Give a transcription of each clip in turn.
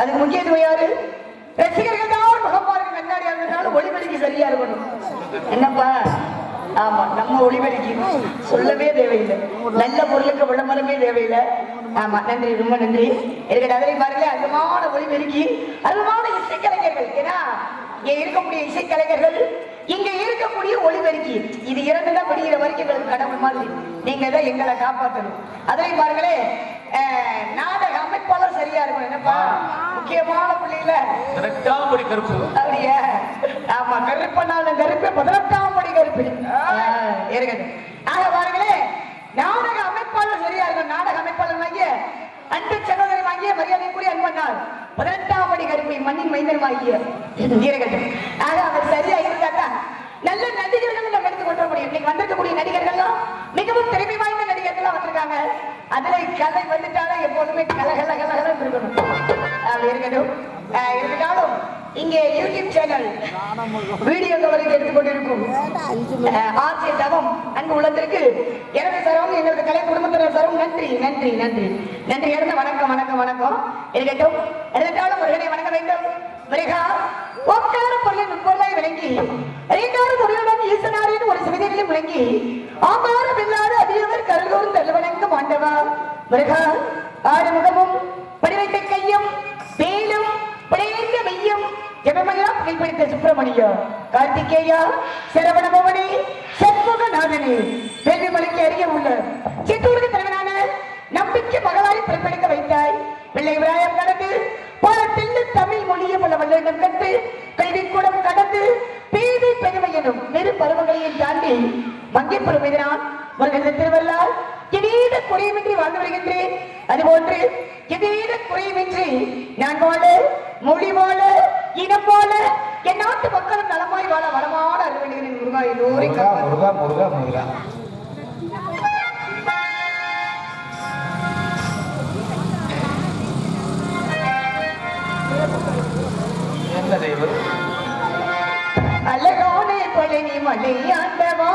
அதுக்கு முக்கியத்துவம் யாரு? ரசிகர்கள் தான் முகப்பாருக்கு கண்ணாடியா இருந்தாலும் ஒளிபெருக்கி சரியா இருக்கணும். என்னப்பா? ஆமா, நம்ம ஒளிபெருக்கி சொல்லவே தேவையில்லை. நல்ல பொருளுக்கு விளம்பரமே தேவையில்லை. ஆமா, நன்றி, ரொம்ப நன்றி. இருக்கிற அதனை பாருங்க, அருமான ஒளிபெருக்கி, அருமான இசைக்கலைஞர்கள். ஏன்னா இங்க இருக்கக்கூடிய இசைக்கலைஞர்கள், இங்க இருக்கக்கூடிய ஒளிபெருக்கி, இது இரண்டுதான் படிக்கிற வரைக்கும் எங்களுக்கு கடவுள் மாதிரி. நீங்க தான் எங்களை காப்பாற்றணும். அதனை பாருங்களே, நாடக அமைப்பாளர் சரியா இருக்கும். என்னப்பா முக்கியமான பிள்ளைல 18ஆம் படி கருப்பு. அப்படியா? ஆமா, கருப்பனால கருப்பு 18ஆம் படி கருப்பு இருக்கட்டும். ஆக பாருங்களே, நாடக அமைப்பாளர் சரியா இருக்கும். நாடக அமைப்பாளர் வாங்கிய அன்பு சகோதரி வாங்கிய மரியாதைக்குரிய அன்பனால் 18ஆம் படி கருப்பை மண்ணின் மைந்தன் வாங்கிய இருக்கட்டும். ஆக அவர் சரியா இருக்காங்க. நல்ல நடிகர்கள் நம்ம எடுத்து கொண்டு வர முடியும். இன்னைக்கு வந்திருக்கக்கூடிய நடிகர்கள்லாம் மிகவும் திறமை வாய்ந்த நடிகர்கள்லாம் வந்திருக்காங்க. அதுல கலை வந்துட்டாலும் எப்போதுமே கலகல கலகலம் இருக்கணும். இருக்கட்டும். இருந்தாலும் இங்கே யூடியூப் சேனல் வீடியோ கவரேஜ் எடுத்துக்கொண்டிருக்கும் ஆசிய தவம் அங்கு உள்ளதற்கு எனது சரவும் எங்களது கலை குடும்பத்தினர் சரவும் நன்றி நன்றி நன்றி நன்றி. இருந்து வணக்கம் வணக்கம் வணக்கம் இருக்கட்டும். இருந்தாலும் முருகனை வணங்க வேண்டும். முருகா, ஒக்கார பொருளின் முன்பொருளாய் விளங்கி ஐந்தாறு முறையுடன் ஈசனாரின் ஒரு சிவனையிலும் விளங்கி ஆமார வெல்லாத அதியவர் கருகோர் தள்ளுவணங்கும் ஆண்டவா முருகா, ஆறுமுகமும் படிவைத்த கையும் வேலும் பிழைந்த மெய்யும் ஜெபமெல்லாம் புகைப்படுத்த சுப்பிரமணியா கார்த்திகேயா சரவண பவனே சண்முகநாதனே வேள்விமலைக்கு அருகே உள்ள சித்தூருக்கு தலைவனான நம்பிக்கை மகளாய் பிறப்பெடுக்க வைத்தாய். பிள்ளை விராயம் கடந்து பல தெல்லு தமிழ் மொழியை பல வல்லிடம் கண்டு கல்விக்கூடம் கடந்து பேதை பெருமை எனும் நெரு பருவங்களையும் தாண்டி மங்கை பெருமைதான் முருகன் திருவள்ளால் இனீத குறையுமின்றி வாழ்ந்து வருகின்றேன். அதுபோன்று எதேத குறைவின்றி நான் போல மொழி போல இனம் போல என் நாட்டு மக்களும் நலமாய் வாழ வளமான அருள்வேண்டுகிறேன் முருகா. எல்லோரையும் முருகா முருகா முருகா. என்ன தெய்வம்? அழகான பழனி மலை ஆண்டவா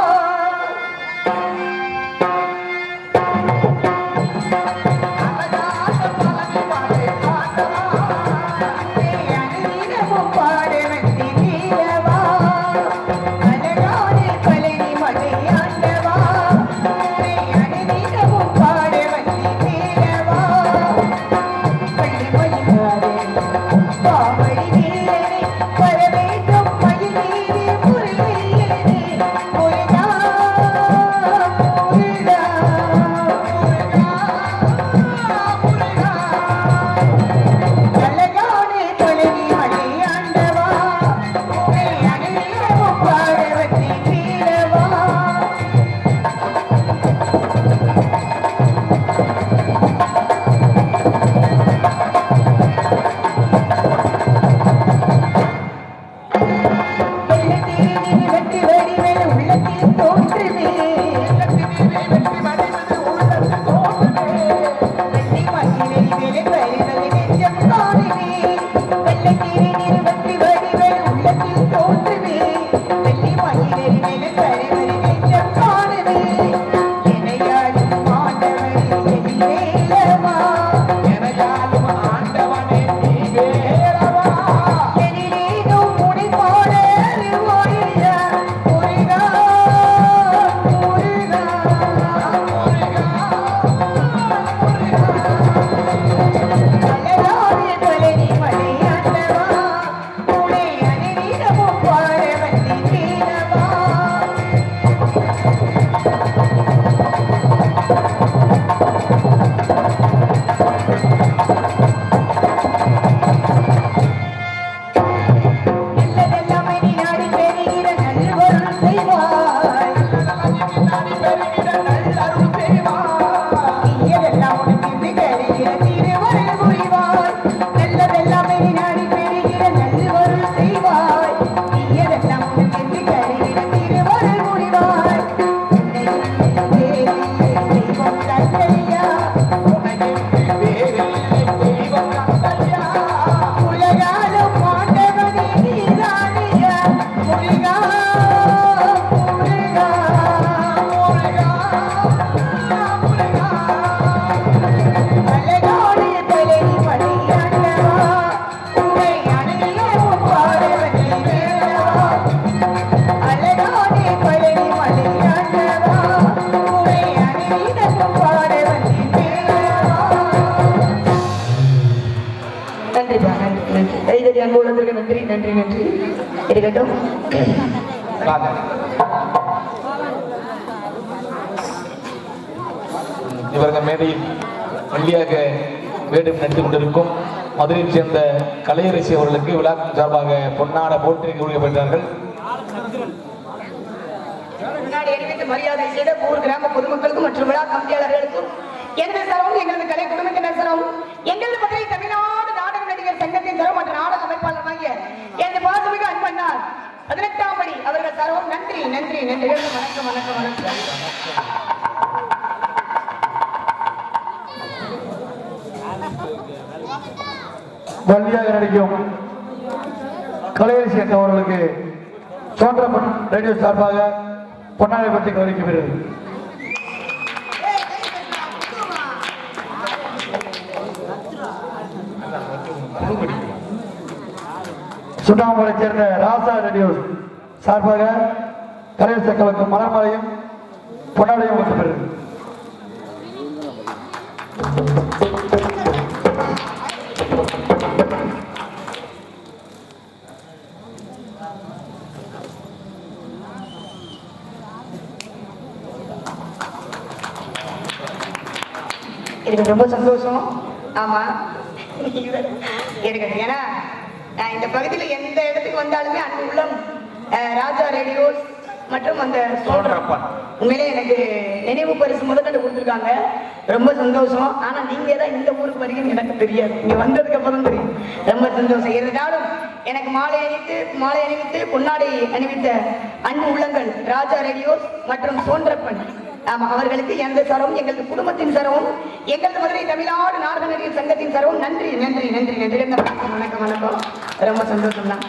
நன்றி நன்றி நன்றி இருக்கட்டும். இவர்கள் மேடையில் வழியாக வேடம் நடத்தி கொண்டிருக்கும் மதுரையை சேர்ந்த கலையரசி அவர்களுக்கு விழா சார்பாக பொன்னாட போட்டி கொடுக்கப்பட்டார்கள். மரியாதை செய்த ஊர் கிராம பொதுமக்களுக்கும் மற்றும் விழா கமிட்டியாளர்களுக்கும் எனது சரவும் எங்களது கலை குடும்பத்தினர் சரவும் எங்களது மதுரை தமிழ்நாடு நாடக நடிகர் சங்கத்தின் சரவும் மற்ற நாடக அமைப்பாளர் வாங்கிய எனது பாசமிகு அன்பண்ணார் 18ஆம் படி அவர்கள் சரவும் நன்றி நன்றி நன்றி. வணக்கம் வணக்கம் வணக்கம். வள்ளியாக நடிக்கும் கலையரசி அவர்களுக்கு சோன்றப்பன் ரேடியோ சார்பாக பொன்னாடை பற்றி கவனிக்கப்படுகிறது. சுண்ணாமலை சேர்ந்த ராசா ரேடியோ சார்பாக கலையரசி அக்காவுக்கு மலர்மலையும் பொன்னாடையும் வழங்கப்படுகிறது. எனக்கு ரொம்ப சந்தோஷம். ஆமா இருக்கட்டும். ஏன்னா இந்த பகுதியில் எந்த இடத்துக்கு வந்தாலுமே அன்பு உள்ளம் ராஜா ரேடியோஸ் மற்றும் அந்த சோழரப்பன் உண்மையிலே எனக்கு நினைவு பரிசு முதல்ல கொடுத்துருக்காங்க. ரொம்ப சந்தோஷம். ஆனா நீங்க தான் இந்த ஊருக்கு வரீங்கன்னு எனக்கு தெரியாது. நீங்க வந்ததுக்கு அப்புறம் தெரியும். ரொம்ப சந்தோஷம். இருந்தாலும் எனக்கு மாலை அணிவித்து பொன்னாடை அணிவித்த அன்பு உள்ளங்கள் ராஜா ரேடியோஸ் மற்றும் சோன்றப்பன், ஆமா, அவர்களுக்கு எந்த சரவும், எங்களது குடும்பத்தின் சரவும், எங்களது மதுரை தமிழ்நாடு நாடக நடிகர் சங்கத்தின் சரவும் நன்றி நன்றி நன்றி நன்றி. வணக்கம் வணக்கம். ரொம்ப சந்தோஷம் தான்.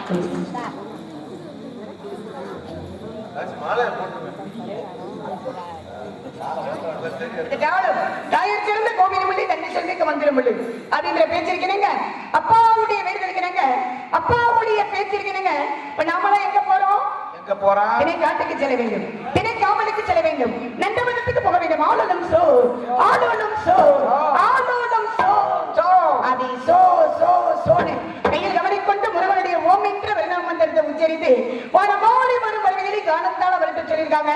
தாயர் சிறந்த கோவிலுமில்லை தன்னை சொல்லிக்க மந்திரமில்லை அப்படின்ற பேச்சிருக்கிறேங்க. அப்பாவுடைய வேண்டுதலுக்கிறேங்க, அப்பாவுடைய பேச்சிருக்கிறேங்க. இப்ப நாமெல்லாம் எங்க போறோம்? தினை காட்டுக்கு செல்ல வேண்டும், தினை காவலுக்கு செல்ல வேண்டும், நந்தவனத்துக்கு போக வேண்டும். ஆளும் சோ ஆளும் சோ ஆளும் சோ சோ அதி சோ சோ சோனு கையில் கவனிக்கொண்டு முருகனுடைய ஓம் என்ற மந்திரத்தை உச்சரித்து வானமாலை வரும் வருகையை காணத்தால் அவர்கிட்ட சொல்லியிருக்காங்க.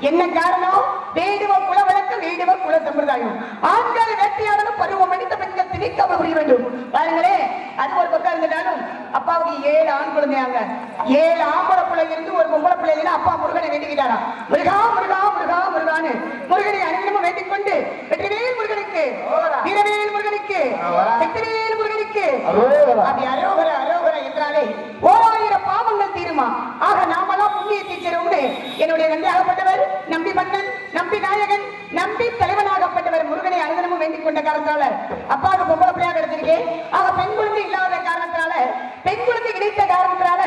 என்ன காரணம்? வேடுவ குல வழக்கம், வேடுவ குல சம்பிரதாயம். ஆண்கள் வேட்டையாடலும் பருவம் அடித்த பெண்கள் திணிக்காமல் முடிய வேண்டும். பாருங்களே, அது ஒரு பக்கம் இருந்தாலும் அப்பாவுக்கு 7 ஆண் குழந்தையாங்க. 7 ஆம்பளை பிள்ளை இருந்து ஒரு பொம்பளை பிள்ளை இல்லைன்னா அப்பா முருகனை வேண்டிக்கிட்டாரா. முருகா முருகா முருகா முருகான்னு முருகனை அனுதினமும் வேண்டிக் கொண்டு வெற்றிவேல் முருகனுக்கு, வீரவேல் முருகனுக்கு, வெற்றிவேல் முருகனுக்கு அப்படி அரோகர அரோகர என்றாலே 1000 பாவங்கள் தீருமா. ஆக நாமெல்லாம் புண்ணியத்தை சேரும்னு என்னுடைய நம்பியாகப்பட்டவர், நம்பி மன்னன், நம்பி நாயகன், நம்பி தலைவனாகப்பட்டவர் முருகனை அனுதினமும் வேண்டிக் கொண்ட காரணத்தால அப்பாவுக்கு பொம்பளை பிள்ளையாக கிடைச்சிருக்கேன். ஆக பெண் குழந்தை இல்லாத காரணத்தினால, பெண் குழந்தை கிடைத்த காரணத்தினால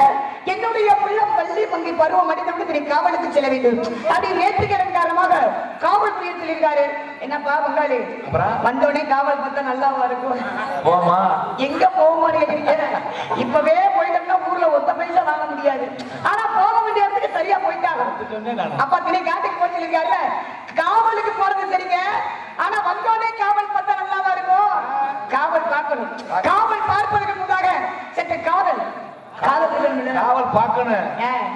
என்னுடைய உள்ளம் பள்ளி பங்கி பருவம் அடித்தவனுக்கு நீ காவலுக்கு செல்ல வேண்டும் அப்படி நேற்றுக்கிழமை காரணமாக காவல் புரிய சொல்லியிருக்காரு. என்னப்பா பங்காளி, வந்தோடனே காவல் பார்த்தா நல்லாவா இருக்கும்? எங்க போக மாட்டேங்கிறீங்க? இப்பவே போயிட்டோம்னா ஊர்ல ஒத்த பைசா வாங்க முடியாது. ஆனா போக வேண்டிய இடத்துக்கு சரியா போயிட்டாங்க. அப்பா தினை காட்டுக்கு போய் சொல்லியிருக்காரு, காவலுக்கு போறது சரிங்க, ஆனா வந்தோடனே காவல் பார்த்தா நல்லாவா இருக்கும்? காவல் பார்க்கணும். காவல் பார்ப்பதற்கு முன்னாக சற்று காவல் காவல் பார்க்கணும்,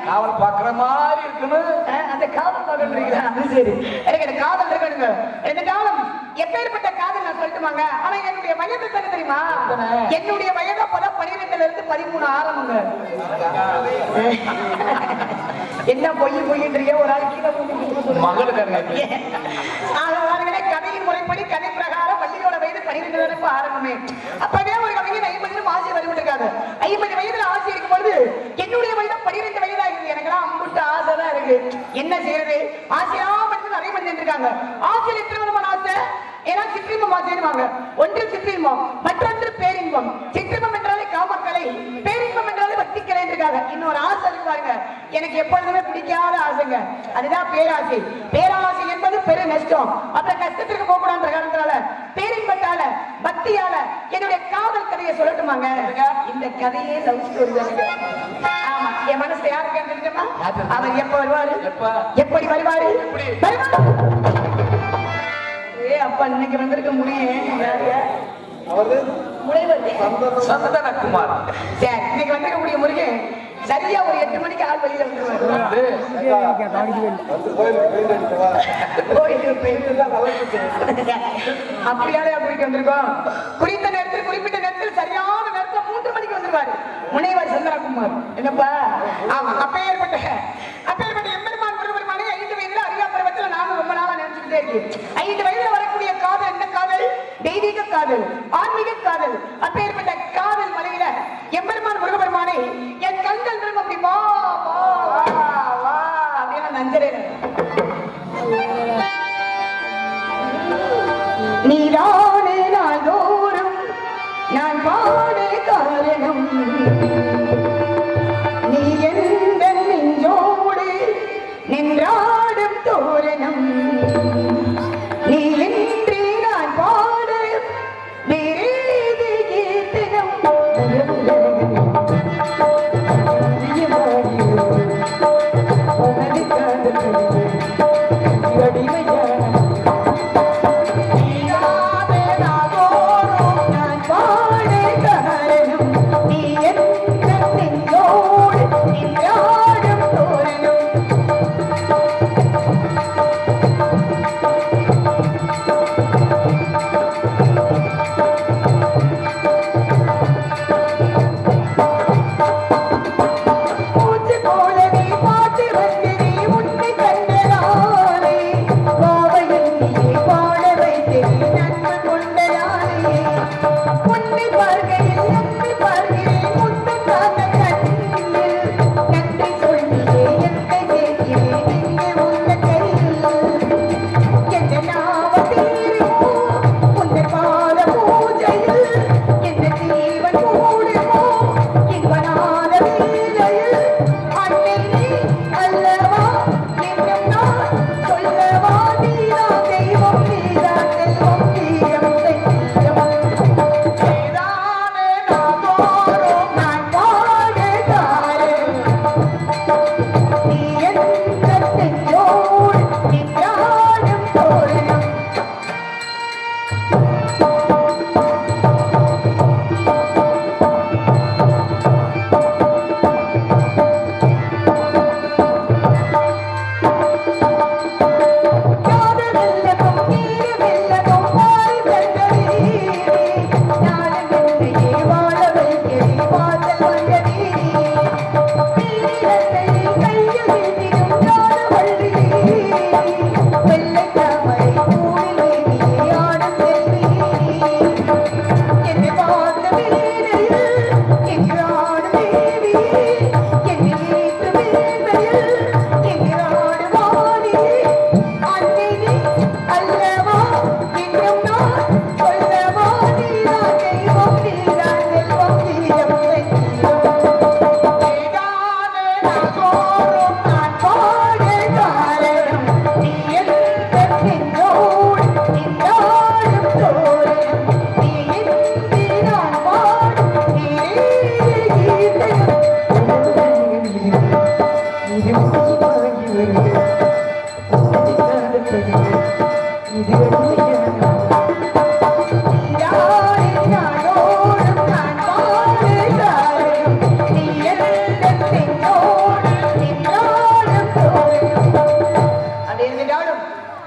காவல் பார்க்கிற மாதிரி இருக்கணும். அந்த காவல் பார்க்கணுங்களா? அது சரி, எனக்கு காதல் இருக்கணுங்க. இந்த காலம் எப்பேற்பட்ட காதல் நான் சொல்லட்டுமாங்க. ஆனா என்னுடைய வயது தானே தெரியுமா? என்னுடைய வயது அப்பதான் 12ல இருந்து 13 ஆரம்பங்க. என்ன பொய்ன்றீங்க? ஒரு ஆள் கீழே மகளுக்கு கதையின் முறைப்படி கதை பிரகாரம் பள்ளியோட வயது 12 ஆரம்பமே. அப்பவே ஒரு கவிஞர் 50 ஆசை வருவிட்டிருக்காங்க. 50 வயதுல ஆசை இருக்கும் பொழுது என்னுடைய வயது 12 வயதா இருக்குது. எனக்கெல்லாம் அம்புட்டு ஆசை தான் இருக்கு. என்ன செய்யறது? ஆசையா மட்டும் நிறைய பண்ணி இருக்காங்க. ஆசையில் எத்தனை விதமான ஆசை? ஏன்னா சிற்றின்பம் ஆசைவாங்க. ஒன்று சிற்றின்பம், மற்றொன்று பேரின்பம். சிற்றின்பம் என்றாலே காமக்கலை, பேரின்பம் என்றாலே பக்திக்கலை இருக்காங்க. இன்னொரு ஆசை இருக்கு பாருங்க, எனக்கு எப்பொழுதுமே பிடிக்காத ஆசைங்க, அதுதான் பேராசை. பேராசை என்பது பெரு நஷ்டம். அப்புறம் கஷ்டத்திற்கு போக கூடாத காரணத்தால, பேரின்பத்தால, பக்தியால என்னுடைய காதல் கதையை சொல்லட்டுமாங்க. இந்த கதையே லவ் ஸ்டோரி தானுங்க. ஆமா, என் மனசுல யாருக்கு தெரியுமா? அவர் எப்ப வருவாரு, எப்படி வருவாரு? அப்பா இன்னைக்கு வந்திருக்க முடியும் சந்தனகுமார். சரி, இன்னைக்கு வந்திருக்க முடியும் முருகன் சரியா ஒரு 8 மணிக்கு ஆள் வெளியில வந்துருவாரு. அப்படியாலே அப்படிக்கு வந்திருக்கோம். குறித்த நேரத்தில், குறிப்பிட்ட நேரத்தில், சரியான நேரத்தில் 3 மணிக்கு வந்துருவாரு முனைவர் சந்தனகுமார். என்னப்பா? ஆமா, அப்பேற்பட்ட எம்பெருமான் முருகபெருமானே 5 வயதுல அறியா பருவத்தில் நானும் ரொம்ப நாளா நினைச்சுக்கிட்டே இருக்கேன். 5 வயதுல வரக்கூடிய காதல் என்ன காதல்? தெய்வீக காதல், ஆன்மீக காதல். அப்பேற்பட்ட காதல் மலையில எம்பெருமான் முருகபெருமானே என் கண்கள் அப்படி வா வா வா வா அப்படின்னு நஞ்சரே நீரானே நாள்தோறும் நான் பாடே காரணம் நீ எந்த நெஞ்சோடு நின்றாடும் தோரணம் நீ இன்றி நான் பாட வேறு கீர்த்தனம்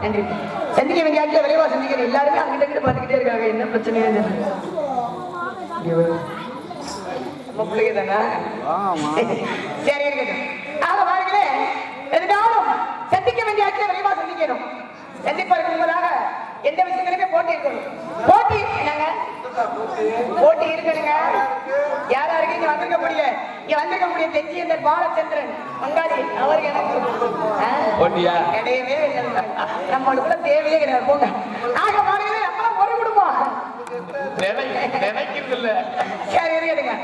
நன்றி. சந்திக்க வேண்டிய ஆட்களை விரைவா சந்திக்கிறேன். எல்லாருமே அங்கிட்ட கிட்ட பார்த்துக்கிட்டே இருக்காங்க. என்ன பிரச்சனையே நம்ம பிள்ளைங்க தானே. சரி இருக்கட்டும். ஆக பாருங்களே, எதுனாலும் சந்திக்க வேண்டிய ஆட்களை விரைவா சந்திக்கணும். சந்திப்பதற்கு முன்பதாக எந்த விஷயங்களுமே போட்டி இருக்கணும். போட்டி என்னங்க? போட்டி இருக்கணுங்க. யாரா இருக்கு இங்க வந்திருக்கக்கூடிய தெஞ்சியந்தர் பாலச்சந்திரன் பங்காளி அவருக்கு எனக்கு போட்டியா கிடையவே நம்மளுக்குள்ள தேவையே கிடையாது. போங்க. ஆக பாருங்களே, நம்மளாம் ஒரு குடும்பம். நினைக்கிறது சரி இருக்கட்டுங்க.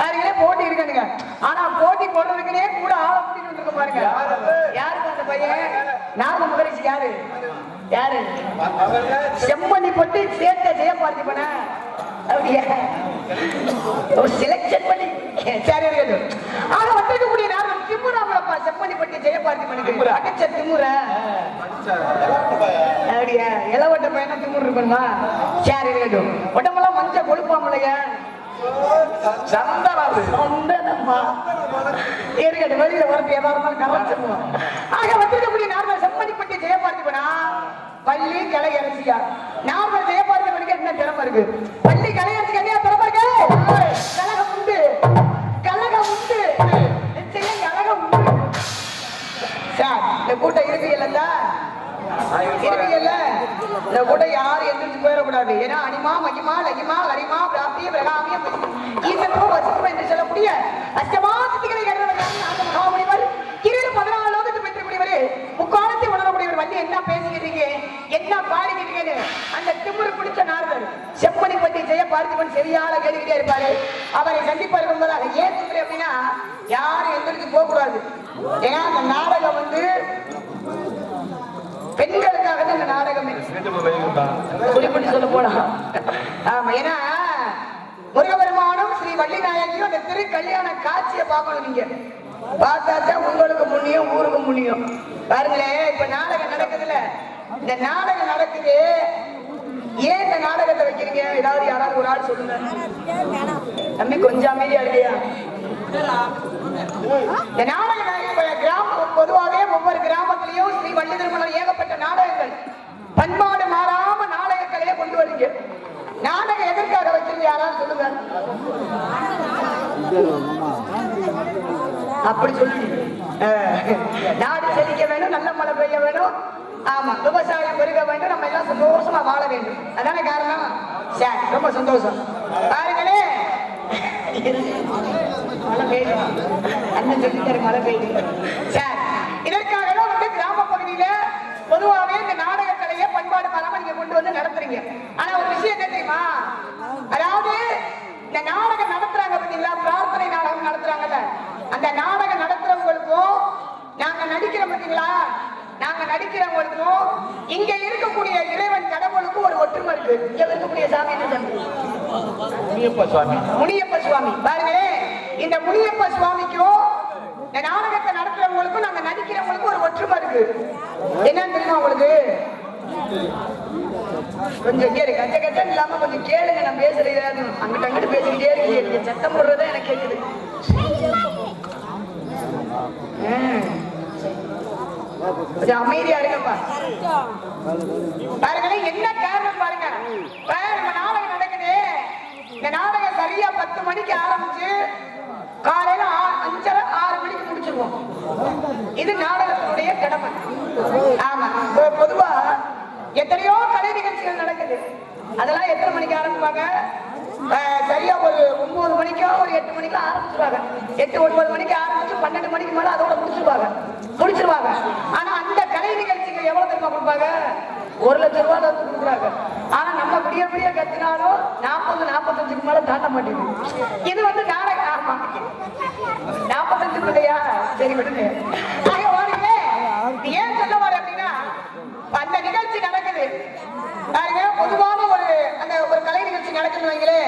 அதுங்களே போட்டி இருக்கணுங்க. ஆனா போட்டி போடுறதுக்குனே கூட ஆளை கூட்டிட்டு வந்துருக்க பாருங்க. யாருக்கு அந்த பையன்? நாம முகரிசி யாரு? யாரு? செம்மணி போட்டு சேர்த்த ஜெயபார்த்திபன அப்படியா ஒரு செலக்ஷன் பண்ணி சரி இருக்கட்டும். ஆனா வந்திருக்கக்கூடிய நாம திமுறாமலப்பா செம்மணி பட்டி ஜெயபார்த்திபனுக்கு அடிச்ச திமுற அப்படியா இளவட்ட பையனா திமுர் இருக்கணுமா? சரி இருக்கட்டும். உடம்பெல்லாம் மஞ்சள் கொழுப்பாமலையா சந்தனம்மா இருக்கட்டும். வெளியில வரது ஏதா இருந்தாலும் கரைச்சிருவோம். ஆக வந்திருக்கக்கூடிய நாம செம்மணி பட்டி ஜெயபார்த்திபனா பள்ளி கலையரசியா நாம ஜெயபார்த்திபனுக்கு என்ன திறமை இருக்கு? பள்ளி கலையரசிக்கு என்ன திறமை இருக்கு? கலகம் உண்டு, கலகம் உண்டு, நிச்சயம் கலகம் உண்டு. சார் இந்த கூட்டம் இருப்பீங்கல்ல, இருப்பீங்கல்ல, இந்த கூட்டம் யாரும் எந்திரிச்சு போயிடக்கூடாது. ஏன்னா அனிமா மகிமா லகிமா ஹரிமா பிராப்திய பிரகாமியம் ஈசனோ வசிக்கும் என்று சொல்லக்கூடிய அஷ்டமா சித்திகளை மகாமுனிவர் 14 லோகத்தை பெற்றக்கூடியவர், முக்காலத்தை உணரக்கூடியவர். வந்து என்ன பேசிக்கிறீங்க, என்ன பாடிக்கிறீங்கன்னு அந்த திமுரு பிடிச்ச நாரதர் செம்மணி பட்டி ஜெயபார்த்திபன் சரியால கேட்டுக்கிட்டே இருப்பாரு. அவரை சந்திப்பாரு என்பதாக. ஏன் சொல்றேன் அப்படின்னா, யாரும் எந்திரிச்சு போக கூடாது. ஏன்னா அந்த நாடகம் வந்து பெண்களுக்காக தான் இந்த நாடகமே. குறிப்பிட்டு சொல்ல போனா ஆமா. ஏன்னா முருகபெருமானும் ஸ்ரீ வள்ளிநாயகியும் அந்த திரு கல்யாண காட்சியை பார்க்கணும். நீங்க பார்த்தாச்சா உங்களுக்கு முன்னியும் ஊருக்கு முன்னியும். பாருங்களேன், இப்ப நாடகம் நடக்குதுல்ல, இந்த நாடகம் நடக்குது. ஏன் இந்த நாடகத்தை வைக்கிறீங்க? ஏதாவது யாராவது ஒரு ஆள் சொல்லுங்க. தம்பி கொஞ்சம் அமைதியா இல்லையா? இந்த நாடக கிராமம் பொதுவாகவே ஒவ்வொரு கிராமத்திலையும் ஸ்ரீ வள்ளி திருமணம் ஏகப்பட்ட நாடகங்கள் பண்பாடு மாறாம நாடகங்களையே கொண்டு வரீங்க. நாடகம் எதற்காக வச்சிருங்க? யாராவது சொல்லுங்க. அப்படி சொல்லுங்க. நாடு செழிக்க வேணும், நல்ல மழை பெய்ய வேணும், ஆமா விவசாயம் பெருக வேண்டும், நம்ம எல்லாம் சந்தோஷமா வாழ வேண்டும். அதான காரணம். சரி, ரொம்ப சந்தோஷம். பாருங்களே, மழை பெய்யுது, அண்ணன் சொல்லிட்டாரு மழை பெய்யுது. சரி, இதற்காக வந்து கிராம பகுதியில பொதுவாகவே இந்த நாடக கலையை பண்பாடு பராம நீங்க கொண்டு வந்து நடத்துறீங்க. ஆனா ஒரு விஷயம் என்ன தெரியுமா, அதாவது இந்த நாடகம் நடத்துறாங்க பார்த்தீங்களா, பிரார்த்தனை நாடகம் நடத்துறாங்கல்ல, அந்த நாடகம் நடத்துறவங்களுக்கும் நாங்க நடிக்கிறோம் பார்த்தீங்களா, நாங்க நடிக்கிறவங்களுக்கும் இங்க இருக்கக்கூடிய இறைவன் கடவுளுக்கும் ஒரு ஒற்றுமை இருக்கு. இங்க இருக்கக்கூடிய சாமி என்ன சாமி? முனியப்ப சுவாமி. முனியப்ப சுவாமி. பாருங்களே, இந்த முனியப்ப சுவாமிக்கும் இந்த நாடகத்தை நடத்துறவங்களுக்கும் நாங்க நடிக்கிறவங்களுக்கும் ஒரு ஒற்றுமை இருக்கு. என்னன்னு தெரியுமா உங்களுக்கு? கொஞ்சம் கேளு, கச்ச கச்சன் இல்லாம கொஞ்சம் கேளுங்க. நான் பேசுறது அங்கிட்ட அங்கிட்டு பேசிக்கிட்டே இருக்கு, சத்தம் போடுறதா எனக்கு கேக்குது. கொஞ்சம் அமைதியா இருக்கப்பா. பாருங்க என்ன காரணம் பாருங்க. நம்ம நாடகம் நடக்குது, இந்த நாடகம் சரியா 10 மணிக்கு ஆரம்பிச்சு காலையில 5:30 6 மணிக்கு முடிச்சிருவோம். இது நாடகத்தினுடைய கடமை. ஆமா, பொதுவா எத்தனையோ கலை நிகழ்ச்சிகள் நடக்குது. அதெல்லாம் எத்தனை மணிக்கு ஆரம்பிப்பாங்க? சரியா ஒரு 9 மணிக்கோ ஒரு 8 மணிக்கோ ஆரம்பிச்சிருவாங்க. 8 9 மணிக்கு ஆரம்பிச்சு 12 மணிக்கு மேல அதோட முடிச்சிருவாங்க. ஆனா அந்த கலை நிகழ்ச்சிகள் எவ்வளவு தெரியுமா கொடுப்பாங்க? 1 லட்சம் ரூபாய் கொடுக்குறாங்க. ஆனா நம்ம விடிய விடிய கத்தினாலும் 40-45க்கு மேல தாண்ட மாட்டேங்குது. இது வந்து நாடகம். ஆமா, 45 இல்லையா? சரி விடுங்க. ஏன் சொல்ல வர அப்படின்னா, அந்த நிகழ்ச்சி நடக்குது பாருங்க. பொதுவான ஒரு கலை நிகழ்ச்சி நடக்குதுன்னு வைங்களே,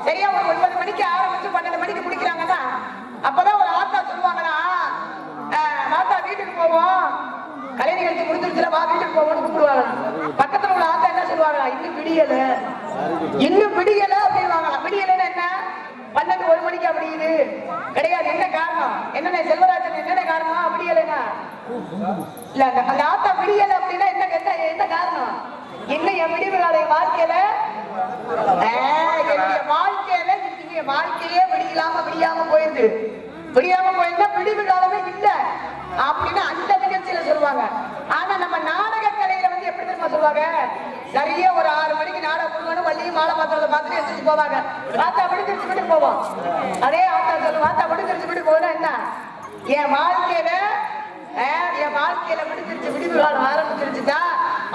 சரியா ஒரு 9 மணிக்கு ஆரம்பிச்சு 12 மணிக்கு முடிக்கிறாங்கன்னா, அப்பதான் ஒரு ஆத்தா சொல்லுவாங்கன்னா, ஆத்தா வீட்டுக்கு போவோம், கலை நிகழ்ச்சி முடிஞ்சிருச்சுல, வா வீட்டுக்கு போவோம்னு கூப்பிடுவாங்க. பக்கத்துல உள்ள ஆத்தா என்ன சொல்லுவாங்க? இன்னும் விடியல அப்படின்வாங்க. விடியலன்னு என்ன? 12 1 மணிக்கு அப்படிங்குது கிடையாது. என்ன காரணம்? என்ன செல்வராஜன், என்ன காரணம்? விடியலன்னா இல்ல, அந்த ஆத்தா விடியல அப்படின்னா என்ன காரணம்? என்ன என் விடிவு காலை வாழ்க்கையில வாழ்க்கையிலே விடியாம போயிருது. விடிவு காலமே இல்ல அப்படின்னு அந்த நிகழ்ச்சியில சொல்லுவாங்க. ஆனா நம்ம நாடக கலையில வந்து எப்படி தெரியுமா சொல்லுவாங்க? சரியா ஒரு 6 மணிக்கு நாடகம் கொடுக்கணும், வள்ளியும் மாலை பாத்திரத்தை பார்த்துட்டு எடுத்துட்டு போவாங்க. ஆத்தா விடுதிருச்சு வீட்டுக்கு போவோம். அதே ஆத்தா சொல்லுவோம், ஆத்தா விடுதிருச்சு வீட்டுக்கு போனா என்ன? என் வாழ்க்கையில விடுதிருச்சு, விடிவு காலம் ஆரம்பிச்சிருச்சுட்டா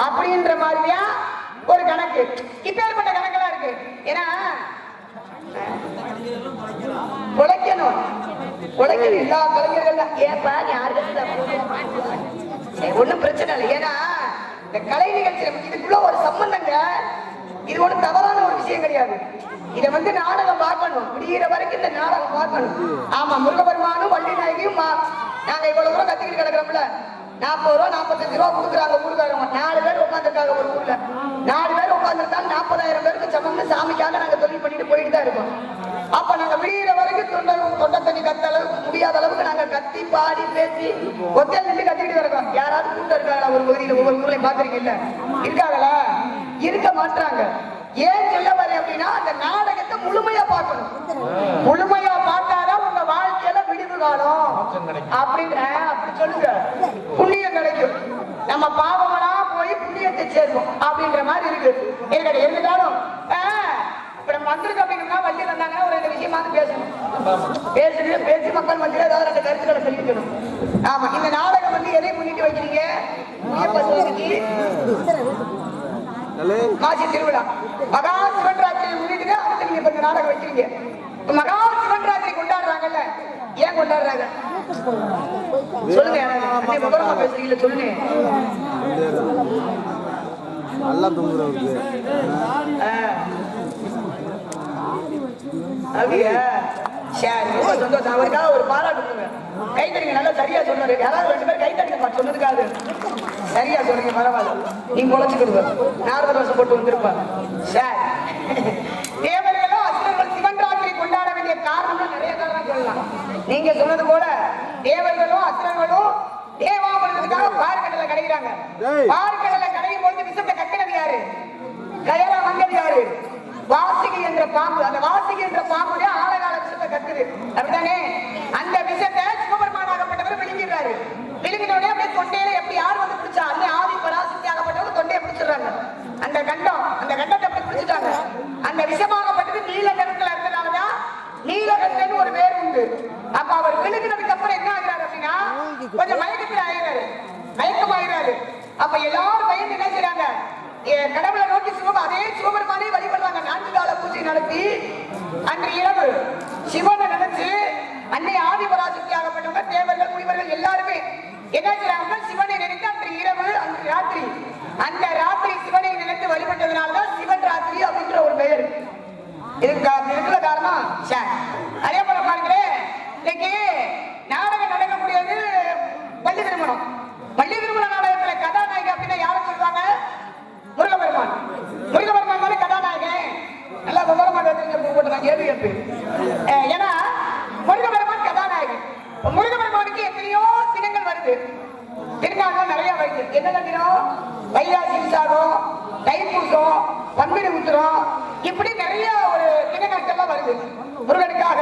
அப்படின்ற மாதிரியா ஒரு கணக்கு. இப்பேற்பட்ட கணக்கெல்லாம் இருக்கு. ஏன்னா உழைக்கணும் எல்லா கலைஞர்கள். ஏப்பா யாருக்கு ஒண்ணும் பிரச்சனை இல்லை. ஏன்னா இந்த கலை நிகழ்ச்சி இதுக்குள்ள ஒரு சம்பந்தங்க. இது ஒண்ணு தவறான ஒரு விஷயம் கிடையாது. இதை வந்து நாடகம் பார்க்கணும், முடிகிற வரைக்கும் இந்த நாடகம் பார்க்கணும். ஆமா, முருகபெருமானும் வள்ளி நாயகியும் நாங்க இவ்வளவு தூரம் கத்திக்கிட்டு கிடக்குறோம்ல, 40 ரூபா 45 ரூபா கொடுக்குறாங்க ஊருக்காரங்க. 4 பேர் உட்காந்துருக்காங்க ஒரு ஊர்ல. 4 பேர் உட்காந்துருந்தாலும் 40,000 பேருக்கு சமம்னு சாமிக்காக நாங்க தொழில் பண்ணிட்டு போயிட்டு தான் இருக்கோம். அப்ப நாங்க விடிகிற வரைக்கும் தொண்டை தண்ணி கத்த அளவுக்கு முடியாத அளவுக்கு நாங்க கத்தி பாடி பேசி ஒத்தையில் நின்று கத்திக்கிட்டு இருக்கோம். யாராவது கூட்டம் இருக்காங்களா? ஒரு பகுதியில ஒவ்வொரு ஊர்லயும் பாத்துருக்கீங்கல்ல, இருக்காங்களா? இருக்க மாட்டாங்க. ஏன் சொல்ல வரேன் அப்படின்னா, அந்த நாடகத்தை முழுமையா பார்க்கணும். முழுமையா பார்த்தாதான் உங்க வாழ்க்கையில விடிவு காலம் அப்படி சொல்லுங்க, புண்ணியம் கிடைக்கும். நம்ம பாவங்களா போய் புண்ணியத்தை சேர்ப்போம் அப்படின்ற மாதிரி இருக்கு. இருந்தாலும் இப்ப நம்ம வந்திருக்கு அப்படின்னா வள்ளி வந்தாங்கன்னா ஒரு 2 விஷயமாவது பேசணும். பேசி மக்கள் மத்தியில ஏதாவது 2 கருத்துக்களை சொல்லிக்கணும். ஆமா, இந்த நாடகம் வந்து எதை முன்னிட்டு வைக்கிறீங்க? காசி திருவிழா, மகா சிவன் ராத்திரி முன்னிட்டு அடுத்து நீங்க கொஞ்சம் நாடகம் வைக்கிறீங்க. மகா சிவன் ராத்திரி கொண்டாடுறாங்கல்ல, ஏன் கொண்டாடுறாங்க சொல்லுங்க. விவரமா பேசுறீங்களா சொல்லுங்க. நல்லா தூங்குறவருக்கு அப்படியா? சரி, ரொம்ப சந்தோஷம். அவருக்காக ஒரு பாராட்டு கை தடிங்க. நல்லா சரியா சொன்னாரு. யாராவது 2 பேர் கை தடிங்க சொன்னதுக்காக. சரியா சொல்றீங்க, பரவாயில்ல. நீங்க உழைச்சுக்கிடுவ 40 வருஷம் போட்டு வந்திருப்பா. சரி, தேவர்களும் அசுரர்கள் சிவன் ராத்திரி கொண்டாட வேண்டிய காரணம் நிறைய காரணம் சொல்லலாம். நீங்க சொன்னது போல தேவர்களும் அசுரர்களும் தேவாமிரதத்துக்காக பார்க்கடலை கிடைக்கிறாங்க. பார்க்கடலை கிடைக்கும் போது விஷத்தை கக்கினது யாரு? கயரா வந்தது யாரு? வாசிகை என்ற பாம்பு. அந்த வாசிகை என்ற பாம்புடைய ஆழகால விஷத்தை கக்குது, அப்படித்தானே? அந்த விஷத்தை சிவபெருமானாகப்பட்டவர் விழுங்கிடுறாரு. விழுங்கினோடனே அப்படியே தொண்டையில எப்படி யார் வந்து பிடிச்சா? அந்த ஆதி பராசக்தி ஆகப்பட்டவர் தொண்டையை பிடிச்சிடுறாங்க. அந்த அந்த கண்டத்தை அப்படி குடிச்சிட்டாங்க. அந்த விஷமாகப்பட்டது நீல நிறத்துல இருந்தனாலதான் நீலகண்டன் ஒரு பேர் உண்டு. அப்ப அவர் விழுகினதுக்கு அப்புறம் என்ன ஆகிறாரு அப்படின்னா கொஞ்சம் மயக்கமாகிறாரு. அப்ப எல்லாரும் பயந்து என்ன செய்றாங்க, கடவுளை நோக்கி அதே சிவபெருமானே வழிபடுறாங்க. 4 கால பூஜை நடத்தி அன்று இரவு சிவனை நினைச்சு அன்னை ஆதிபராசக்தியாகப்பட்டவங்க தேவர்கள் முனிவர்கள் எல்லாருமே என்ன செய்றாங்க, சிவனை நினைத்து அன்று இரவு அன்று ராத்திரி அந்த ராத்திரி சிவனை நினைத்து வழிபட்டதுனாலதான் சிவன் ராத்திரி அப்படின்ற ஒரு பெயர். இதுக்கு காரணம் அதே போல பாருங்களேன், இன்னைக்கு நாடகம் நடக்கக்கூடியது பள்ளி திருமணம். பள்ளி திருமண நாடகத்துல கதாநாயகி அப்படின்னா யாரை சொல்றாங்க, முருகபெருமான். முருகபெருமான் தானே கதாநாயகன். நல்லா விவரமாக போட்டுருக்காங்க ஏது கேட்டு. ஏன்னா முருகபெருமான் கதாநாயகன். முருகபெருமானுக்கு எத்தனையோ தினங்கள் வருது, திருநாள்லாம் நிறைய வருது. என்னென்ன தினம், வைகாசி விசாகம், தைப்பூசம், பங்குனி உத்திரம், இப்படி நிறைய ஒரு தினங்களுக்கெல்லாம் வருது முருகனுக்காக.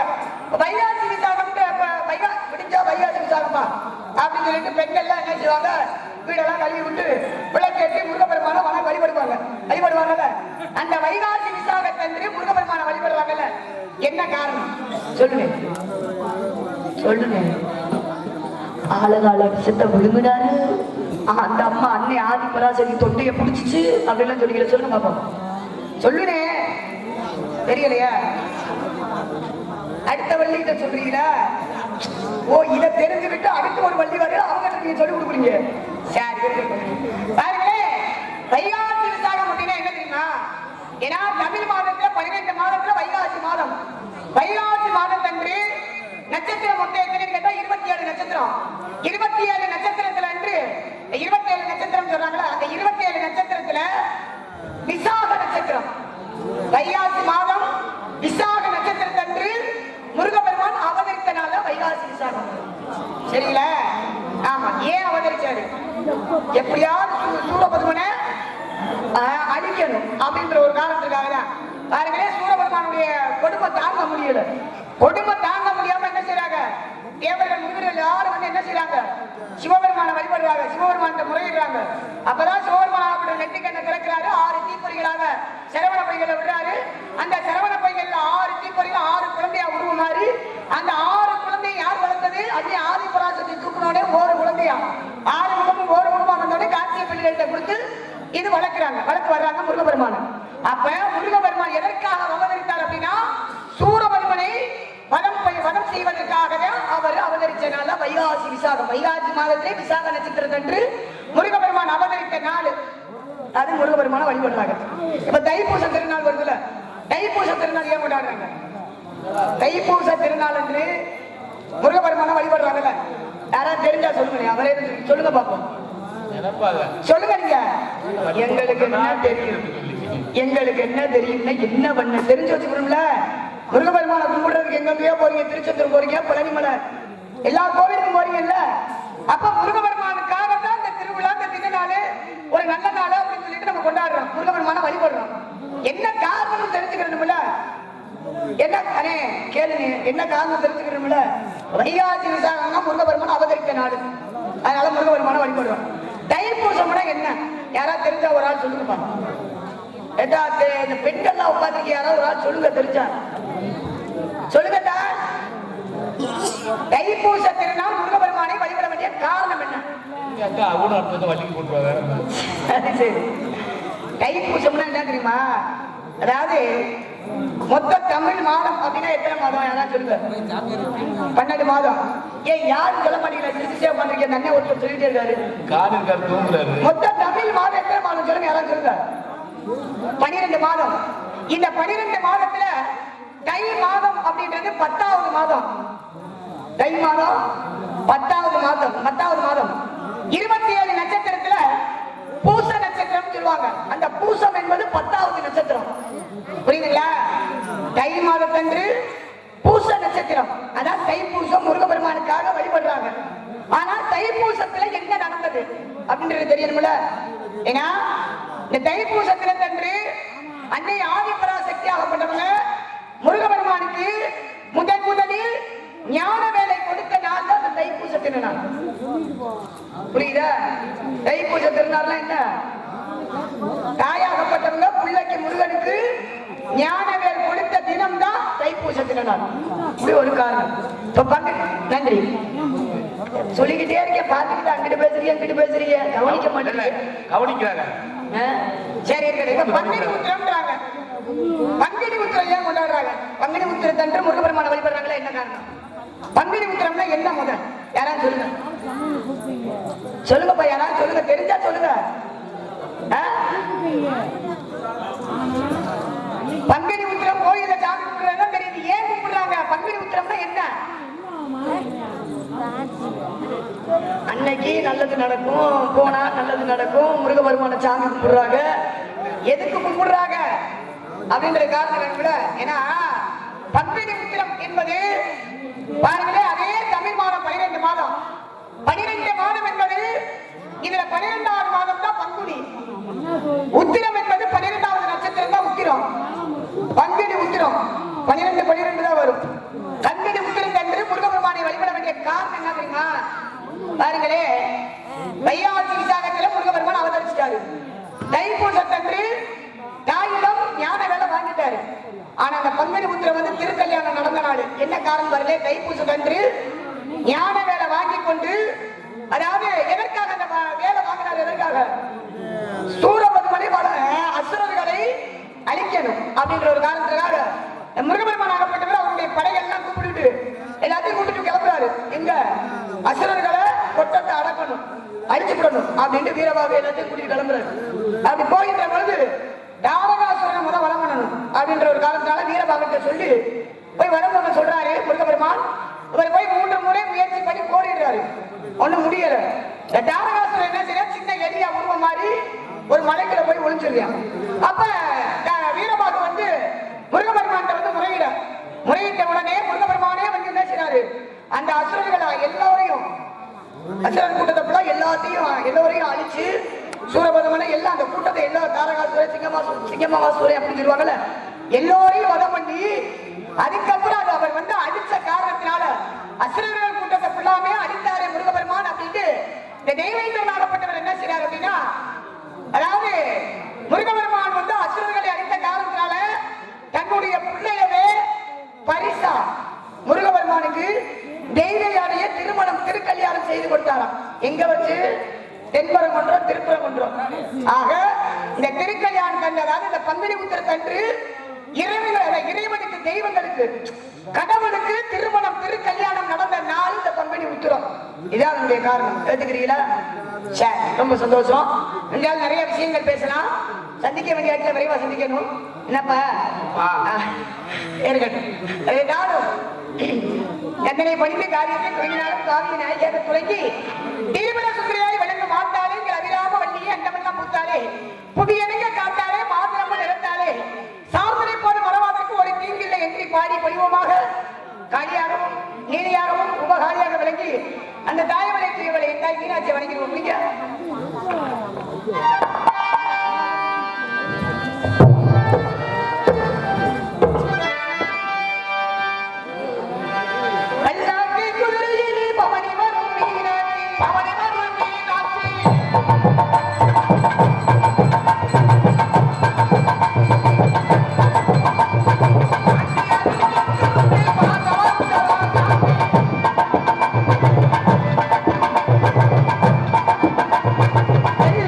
வைகாசி விசாகம் விடிஞ்சா வைகாசி விசாகமா அப்படின்னு சொல்லிட்டு பெண்கள்லாம் என்ன செய்வாங்க, வீடெல்லாம் கழுவி விட்டு விளக்கேற்றி முருகபெருமான வழிபடுவாங்கல்ல. அந்த வைகாசி விசாகத்தன்று முருகபெருமான வழிபடுவாங்கல்ல, என்ன காரணம் சொல்லுங்க சொல்லுங்க. ஆளுகால விஷத்தை விழுங்கினாரு அந்த அம்மா அன்னை ஆதிபராசக்தி தொட்டைய பிடிச்சிச்சு அப்படின்லாம் சொல்லிக்கல. சொல்லுங்க பாப்போம், சொல்லுனே தெரியலையா? அடுத்த வள்ளிகிட்ட சொல்றீங்களா? ஓ, இதை தெரிஞ்சுக்கிட்டு அடுத்த ஒரு வள்ளி வர அவங்க நீங்க சொல்லி கொடுக்குறீங்க. சரி பாருங்களே, வைகாசி விசாகம் அப்படின்னா என்ன தெரியுமா? ஏன்னா தமிழ் மாதத்துல 12 மாதத்துல வைகாசி மாதம். வைகாசி மாதத்தன்று நட்சத்திரம் மொத்தம் எத்தனைன்னு கேட்டா 27 நட்சத்திரம். 27 நட்சத்திரத்துல அன்று 27 நட்சத்திரம் சொல்றாங்களா, அந்த 27 நட்சத்திரத்துல விசாக நட்சத்திரம், வைகாசி மாதம் விசாக நட்சத்திரத்தன்று முருகபெருமான் அவதரித்தனால வைகாசி விசாகம். சரிங்களா? ஆமா. ஏன் அவதரிச்சாரு, எப்படியாவது சூரபத்மனை அழிக்கணும் அப்படின்ற ஒரு காரணத்துக்காக தான். பாருங்களே, சூரபத்மனுடைய கொடுமை தாங்க முடியல. கொடுமை தாங்க முடியாம என்ன செய்யறாங்க, தேவர்கள் முனிவர்கள் எல்லாரும் வந்து என்ன செய்யறாங்க, சிவபெருமான வழிபடுறாங்க, சிவபெருமான முறையிடுறாங்க. அப்பதான் சிவபெருமான நெட்டிக்கண்ணை திறக்கிறாரு, 6 தீப்பொறிகளாக சரவண பைகளை விடுறாரு. அந்த சரவண பைகள்ல 6 தீப்பொறிகள் 6 குழந்தையா உருவமாறி, அந்த 6 குழந்தையை யார் வளர்த்தது, அன்னை ஆதிபராசக்தி தூக்குனோடே 1 குழந்தையா 6 குடும்பம் 1 குடும்பம் வந்தோடனே கார்த்திகை பிள்ளைகிட்ட கொடுத்து இது வளர்த்து வர்றாங்க முருகபெருமான. அப்ப முருகபெருமான் எதற்காக அவதரித்தார் அப்படின்னா, சூரபத்மனை வதம் செய்வதற்காக அவர் அவதரிச்சனால வைகாசி விசாகம். வைகாசி மாதத்திலே விசாக நட்சத்திரத்தன்று முருகபெருமான் அவதரித்த நாள். அது முருகபெருமான வழிபடுறாங்க. இப்ப தைப்பூச திருநாள் வருதுல, தைப்பூச திருநாள் ஏன் கொண்டாடுறாங்க? தைப்பூச திருநாள் என்று முருகபெருமான வழிபடுறாங்கல்ல, யாராவது தெரிஞ்சா சொல்லுங்க. அவரே சொல்லுங்க பாப்போம், சொல்லுங்க. நீங்க எங்களுக்கு என்ன தெரியும், எங்களுக்கு என்ன தெரியும்னா என்ன பண்ண தெரிஞ்சு வச்சுக்கணும்ல. முருகபெருமான கும்பிடுறதுக்கு எங்கெங்கயோ போறீங்க, திருச்செந்தூர் போறீங்க, பழனிமலை, எல்லா கோவிலுக்கும் போறீங்கல்ல. அப்ப முருகபெருமானுக்காக தான் இந்த திருவிழா, இந்த திருநாள் ஒரு நல்ல நாள் அப்படின்னு சொல்லிட்டு நம்ம கொண்டாடுறோம், முருகபெருமான வழிபடுறோம். என்ன காரணம் தெரிஞ்சுக்கணும்ல, என்ன கேளுங்க, என்ன காரணம் தெரிஞ்சுக்கணும்ல. வைகாசி விசாகம்னா முருகபெருமான அவதரித்த நாடு, அதனால முருகபெருமான வழிபடுறோம். தைப்பூசம்னா என்ன, யாராவது தெரிஞ்சா ஒரு ஆள் சொல்லுங்கப்பா. இந்த பெண்கள்லாம் உட்காந்துருக்கு, யாராவது ஒரு ஆள் சொல்லுங்க, தெரிஞ்சா சொல்லுங்கடா. தைப்பூச திருநாள் முருகபெருமானை வழிபட வேண்டிய காரணம் என்ன? சரி, தைப்பூசம்னா என்ன தெரியுமா? அதாவது மொத்த தமிழ் மாதம் அப்படின்னா எத்தனை மாதம் யாராவது சொல்லுங்க? 12 மாதம். ஏன் யாரும் சொல்ல மாட்டீங்களா? திருச்சியே உட்காந்துருக்கேன், நன்னே ஒருத்தர் சொல்லிட்டே இருக்காரு. மொத்த தமிழ் மாதம் எத்தனை மாதம் சொல்லுங்க, யாராவது சொல்லுங்க? 12 மாதம். இந்த 12 மாதத்துல தை மாதம் அப்படின்றது 10வது மாதம். தை மாதம் 10வது மாதம். 27 நட்சத்திரத்துல பூச நட்சத்திரம் சொல்லுவாங்க. அந்த பூசம் என்பது 10வது நட்சத்திரம். புரியுதுங்களா? தை மாதத்தன்று பூச நட்சத்திரம், அதான் தைப்பூசம் முருகபெருமானுக்காக வழிபடுறாங்க. ஆனா தைப்பூசத்துல என்ன நடந்தது அப்படின்றது தெரியணும்ல. ஏன்னா இந்த தைப்பூசத்திலத்தன்று அன்னை ஆதிபராசக்தி ஆகப்பட்டவங்க முருகபெருமானுக்கு முதலில் ஞான வேலை கொடுத்த நாள் தான் அந்த தைப்பூச திருநாள். புரியுதா? தைப்பூச திருநாள்லாம் என்ன? தாயாகப்பட்ட ஞானவேல் கொடுத்த தினம் தான் தைப்பூச திருநாள். இப்படி ஒரு காரணம். இப்ப பங்கு நன்றி சொல்லிக்கிட்டே இருக்கேன், பார்த்துக்கிட்டு அங்கிட்டு பேசுறீங்க கவனிக்க மாட்டேங்க. கவனிக்கிறாங்க. சரி இருக்கட்டும். பங்குனி உத்திரம்ன்றாங்க. பங்குனி உத்திரம் ஏன் கொண்டாடுறாங்க? பங்குனி உத்திரத்தன்று முருகபெருமான வழிபடுறாங்களா? என்ன காரணம்? பங்குனி உத்திரம்னா என்ன முதல் யாராவது சொல்லுங்க. சொல்லுங்கப்பா, யாராவது சொல்லுங்க, தெரிஞ்சா சொல்லுங்க. பங்குனி உத்திரம் கோயில சாமி கும்பிடுறாங்க தெரியுது. ஏன் கும்பிடுறாங்க? பங்குனி உத்திரம்னா என்ன? அன்னைக்கு நல்லது நடக்கும், போனா நல்லது நடக்கும். முருகபெருமான சாமி கும்பிடுறாங்க. எதுக்கு கும்பிடுறாங்க அப்படின்ற காரணம். ஏன்னா பங்குனி உத்திரம் என்பது பாருங்களே, அதே தமிழ் மாதம் 12 மாதம். 12 மாதம் என்பது இதுல 12வது மாதம் தான் பங்குனி. உத்திரம் என்பது 12வது நட்சத்திரம் தான் உத்திரம். பங்குனி உத்திரம் 12 தான் வரும். பங்குனி உத்திரம் என்று முருகபெருமானை வழிபட வேண்டிய காரணம் என்ன தெரியுமா? பாருங்களே, வையாசி விசாகத்துல முருகபெருமான் அவதரிச்சிட்டாரு. தைப்பூசத்தன்று தாயிடம் ஞான வேலை வாங்கிட்டாரு. ஆனா அந்த பங்குனி உத்திரம் வந்து திருக்கல்யாணம் நடந்த நாள். என்ன காரணம் வரல? தைப்பூசத்தன்று ஞான வேலை வாங்கி கொண்டு, அதாவது எதற்காக அந்த வேலை வாங்கினார்? எதற்காக? சூரபத்மனை அசுரர்களை அழிக்கணும் அப்படின்ற ஒரு காரணத்துக்காக முருகபெருமான் ஆகப்பட்டவர் அவருடைய படையெல்லாம் கூப்பிட்டு எல்லாத்தையும் கூப்பிட்டு கிளம்புறாரு. எங்க அசுரர்களை கொட்டத்தை அடக்கணும், அழிச்சு விடணும் அப்படின்ட்டு வீரபாகு எல்லாத்தையும் கூட்டிட்டு கிளம்புறாரு. அப்படி போகின்ற பொழுது தாரகாசுரனை முதல் வரம் பண்ணணும் அப்படின்ற ஒரு காரணத்தினால வீரபாகத்தை சொல்லி போய் வரம் பண்ண சொல்றாரு முருகபெருமான். இவர் போய் 3 முறை முயற்சி பண்ணி போரிடுறாரு. ஒண்ணும் முடியல. தாரகாசுரன் என்ன செய்ய, சின்ன எலியா உருவம் மாதிரி ஒரு மலைக்குள்ள போய் ஒளிஞ்சிருக்கான். அப்ப வீரபாகு வந்து முருகபெருமான் வந்து முறையிட்ட உடனே முருகபெருமானே வந்து என்ன செய்யறாரு, அந்த அசுரர்களை எல்லாரையும், அசுரன் கூட்டத்தை எல்லோரையும் அழிச்சு சூரபத்மனை எல்லாம் அந்த கூட்டத்தை எல்லா தாரகாசுர சிங்கமாசுரை அப்படின்னு சொல்லுவாங்கல்ல, எல்லோரையும் வதம் பண்ணி அதுக்கப்புறம் அது அவர் வந்து அடிச்ச காரணத்தினால அசுரர்கள் கூட்டத்தை ஃபுல்லாமே அடித்தாரே முருகபெருமான் அப்படின்ட்டு இந்த தெய்வேந்திரன் ஆகப்பட்டவர் என்ன செய்யறாரு அப்படின்னா, அதாவது முருகபெருமான் வந்து அசுரர்களை அடித்த காரணத்தினால தன்னுடைய பிள்ளையவே பரிசா முருகபெருமானுக்கு தெய்வ யானையை திருக்கல்யாணம் செய்து கொடுத்தாராம். எங்க வச்சு? தென்பரங்குன்றம், திருப்பரங்குன்றம். ஆக இந்த திருக்கல்யாணம் கண்டதால் இந்த பங்குனி உத்திரத்தன்று இறைவனுக்கு, தெய்வங்களுக்கு, கடவுளுக்கு திருமணம், திருக்கல்யாணம் நடந்த நாள் இந்த பங்குனி உத்திரம். இதான் அதனுடைய காரணம். எடுத்துக்கிறீங்களா? ரொம்ப சந்தோஷம். எங்களால் நிறைய விஷயங்கள் பேசலாம். சந்திக்க வேண்டிய இடத்துல விரைவா சந்திக்கணும். என்னப்பா இருக்கட்டும். நானும் எத்தனை படித்த காரியத்தை துறையினாலும் காவிய நாயகியாக துறைக்கு திருமண சுந்தரியாய் விளங்கும் மாத்தாலே அபிராம வள்ளியே அண்டமெல்லாம் பூத்தாலே புதியனுங்க காத்தாலே மாத்திரமும் நிறத்தாலே சார்ந்தனை போல மரவாதற்கு ஒரு தீங்கில்லை என்று பாடி பொழிவோமாக காளியாகவும் நீதியாகவும் உபகாரியாக விளங்கி அந்த தாயவளை தீவளை தாய் மீனாட்சியை வணங்கிடுவோம். நீங்க Hey,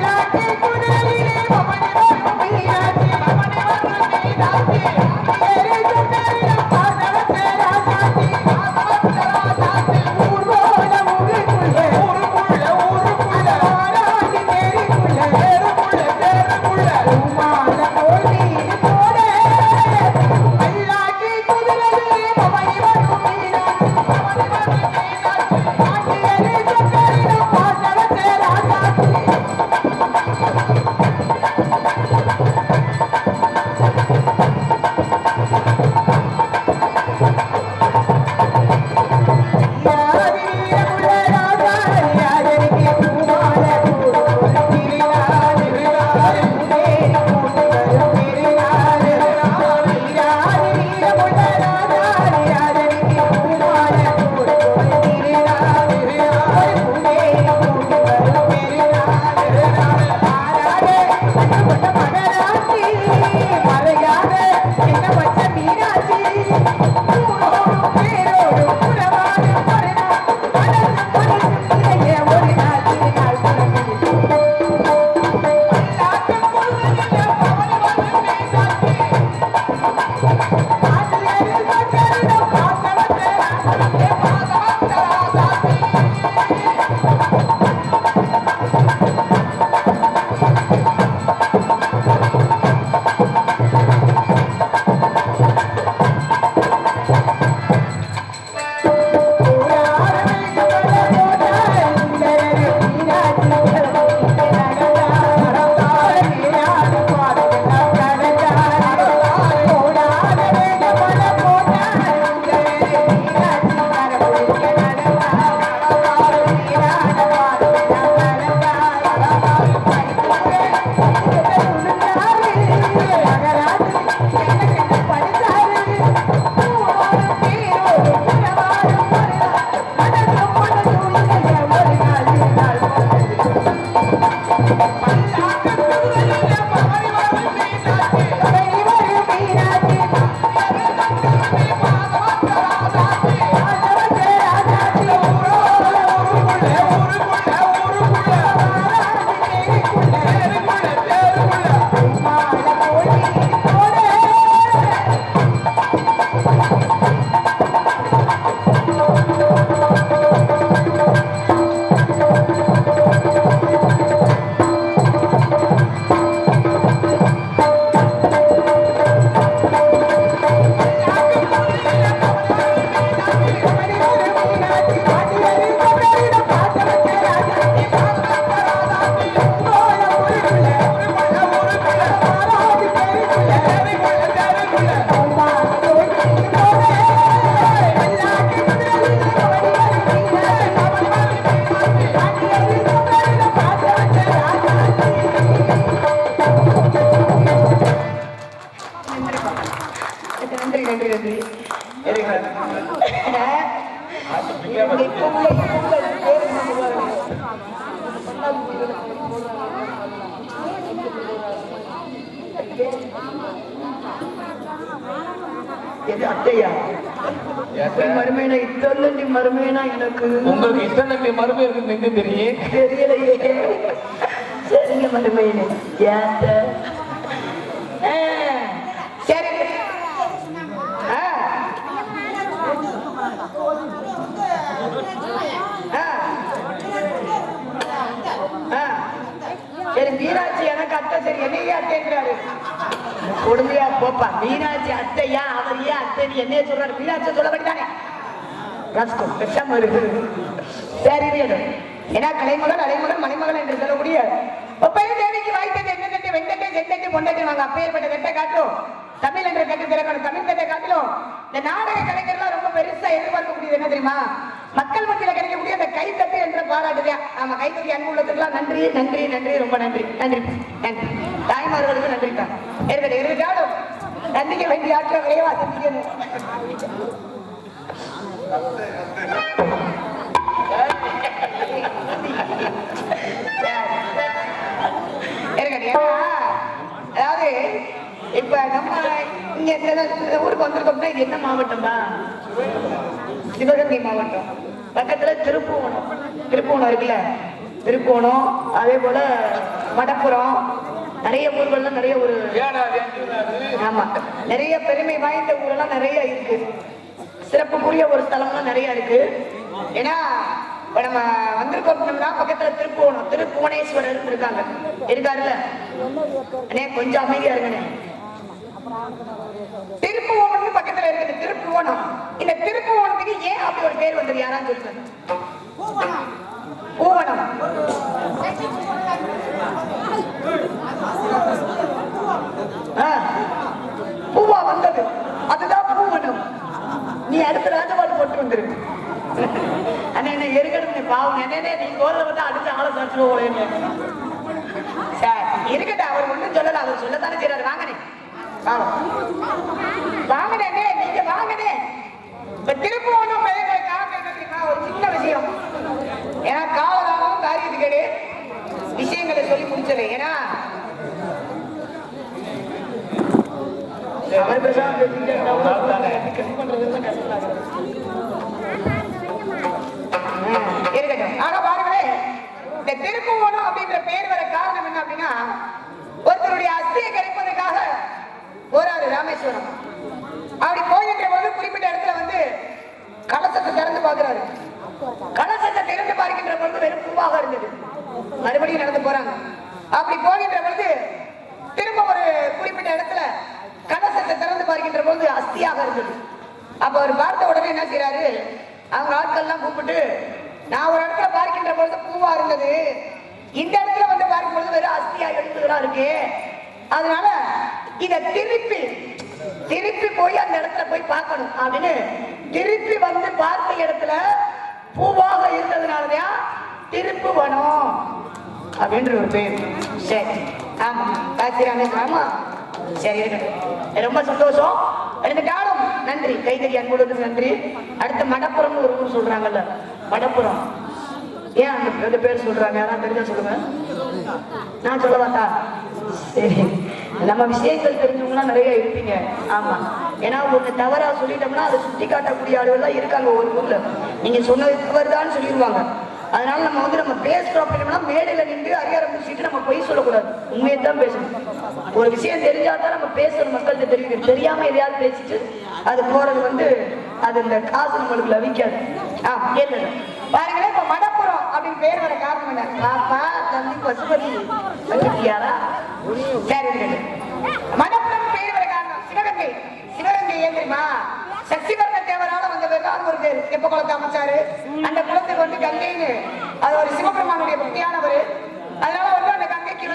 அத்தையா மருமையினா இத்தனை மருமையினா எனக்கு உங்களுக்கு இத்தனை மருமை இருக்கு தெரியும் தெரியலையே. சரிங்க மருமையினே ஏத்த சரி. சரி மீனாட்சி எனக்கு அத்தை. சரி என்னையே அத்தைன்றாரு கொடுமையா போப்பா. மீனாட்சி அத்தையா அவர் ஏன் அத்தை என்னைய சொல்றாரு? மீனாட்சி சொல்ல வேண்டியதானே பேசாம இருக்கு. சரி ஏன்னா கலைமகள் அலைமகள் மணிமகள் என்று சொல்லக்கூடிய ஒப்பையும் தேவிக்கு வாய்த்தது என்ன தட்டு வெண்டட்டை செந்தட்டு பொண்டட்டு நாங்க அப்பேற்பட்ட தட்டை காட்டும் தமிழ் என்ற கட்டு திறக்கணும். தமிழ் தட்டை காட்டிலும் இந்த நாடக கலைஞர்லாம் ரொம்ப பெருசா எதிர்பார்க்கக்கூடியது என்ன தெரியுமா? மக்கள் மத்தியில் கிடைக்கக்கூடிய அந்த கைத்தட்டு என்ற பாராட்டுதான். ஆமா, கைத்தட்டி அன்பு உள்ளதுக்கெல்லாம் நன்றி நன்றி நன்றி, ரொம்ப நன்றி நன்றி நன்றி. தாய்மார்களுக்கு நன்றி தான். இருக்கட்டும் நன்றிக்கு வேண்டிய ஆற்றல் விரைவா சந்திக்கணும். அதாவது இப்ப நம்ம இங்க ஊருக்கு வந்திருக்கோம்னா இது என்ன மாவட்டமா? சிவகங்கை மாவட்டம். பக்கத்துல திருப்புவனம். திருப்புவனம் இருக்குல்ல, திருப்புவனம். அதே போல மடப்புறம், நிறைய ஊர்கள்லாம் நிறைய ஒரு ஆமா நிறைய பெருமை வாய்ந்த ஊரெல்லாம் நிறைய இருக்கு. சிறப்புக்குரிய ஒரு ஸ்தலம்லாம் நிறைய இருக்கு. ஏன்னா இப்ப நம்ம வந்திருக்கோம்னா பக்கத்துல திருப்புவனம், திருப்புவனேஸ்வரர் இருக்காங்க. இருக்காருல்ல அண்ணே, கொஞ்சம் அமைதியா இருங்கண்ணே. திருப்புவனம் பக்கத்துல இருக்குது திருப்புவனம். இந்த திருப்புவனத்துக்கு ஏன் அப்படி ஒரு பேர் வந்தது? யாரான்னு சொல்லுங்க. பூவனம். பூவா வந்தது, அதுதான் பூவனம். நீ அடுத்த ராஜபாடு போட்டு வந்துரு. அண்ணே என்ன இருக்கட்டும் பாவம். என்னன்னே நீ கோல வந்து அடிச்சு ஆளை சாச்சுவோம். இருக்கட்டும், அவர் ஒண்ணும் சொல்லல. அவர் சொல்லத்தானே செய்யறாரு. வாங்கனே வாங்கனே, நீங்க வாங்கனே. இப்ப திருப்புவனம் பெயர்கள் காரணம் என்ன தெரியுமா? ஒரு சின்ன விஷயம். ஏன்னா காலகாலம் காரியத்துக்கு விஷயங்களை சொல்லி முடிச்சது. ஏன்னா அவர் பேசாம இருக்கட்டும். ஆக பாருங்களேன், இந்த திருப்புவனம் அப்படின்ற பேர் வர காரணம் என்ன அப்படின்னா, ஒருத்தருடைய அஸ்தியை கிடைப்பதற்காக போறாரு ராமேஸ்வரம். அப்படி போகின்ற போது குறிப்பிட்ட இடத்துல வந்து கலசத்தை திறந்து பார்க்கிறாரு. கலசத்தை திறந்து பார்க்கின்ற பொழுது வெறும் பூவாக இருந்தது. மறுபடியும் நடந்து போறாங்க. அப்படி போகின்ற பொழுது திரும்ப ஒரு குறிப்பிட்ட இடத்துல கலசத்தை திறந்து பார்க்கின்ற பொழுது அஸ்தியாக இருந்தது. அப்ப அவர் பார்த்த உடனே என்ன செய்யறாரு? அவங்க ஆட்கள் எல்லாம் கூப்பிட்டு, நான் ஒரு இடத்துல பார்க்கின்ற பொழுது பூவா இருந்தது, இந்த இடத்துல வந்து பார்க்கும் பொழுது வெறும் அஸ்தியா எழுந்துகளா இருக்கு. அதனால இத திருப்பி போய் அந்த இடத்துல போய் பார்க்கணும் அப்படின்னு திருப்பி வந்து பார்த்த இடத்துல பூவாக இருந்ததுனாலதான் திருப்புவனம் அப்படின்ற ஒரு பேர். சரி, ஆமா காசிராமே. ஆமா சரி, இருக்கட்டும். ரொம்ப சந்தோஷம். எடுத்துட்டாலும் நன்றி. கைதறி அன்புடன் நன்றி. அடுத்து மடப்புறம்னு ஒரு ஊர் சொல்றாங்கல்ல, மடப்புறம். ஏன் அந்த பேர் சொல்றாங்க? யாராவது தெரிஞ்சா சொல்லுங்க. நான் சொல்ல மாட்டா? சரி, நம்ம விஷயங்கள் தெரிஞ்சவங்களாம் நிறைய இருப்பீங்க. ஆமா, ஏன்னா ஒண்ணு தவறா சொல்லிட்டோம்னா அதை சுட்டி காட்டக்கூடிய ஆளுகள் இருக்காங்க ஒரு ஊர்ல. நீங்க சொன்னது தவறுதான் சொல்லிடுவாங்க. அதனால நம்ம பேசுறோம் அப்படின்னா மேடையில நின்று அதிகாரம் பேசிட்டு நம்ம பொய் சொல்லக்கூடாது, உண்மையை தான் பேசணும். ஒரு விஷயம் தெரிஞ்சாதான் நம்ம பேசணும், மக்கள்கிட்ட தெரியுது. தெரியாம எதையாவது பேசிட்டு அது போறது அது இந்த காசு நம்மளுக்கு லഭിக்காது. பாருங்களேன், இப்ப மடப்புறம் அப்படின்னு பேர் வர காரணம் என்ன? பாப்பா தம்பி பசுபதி வச்சிருக்கியாரா? சரி, மடப்புறம் பேர் வர காரணம் சிவகங்கை. சிவகங்கை ஏன் தெரியுமா? சசிவர்ண தேவரால வந்த பேர் தான் ஒரு பேர். எப்ப குளத்தை அமைச்சாரு, அந்த குளத்துக்கு கங்கைன்னு அது ஒரு சிவபெருமானுடைய பக்தியானவர். அதனால அந்த கங்கைக்கு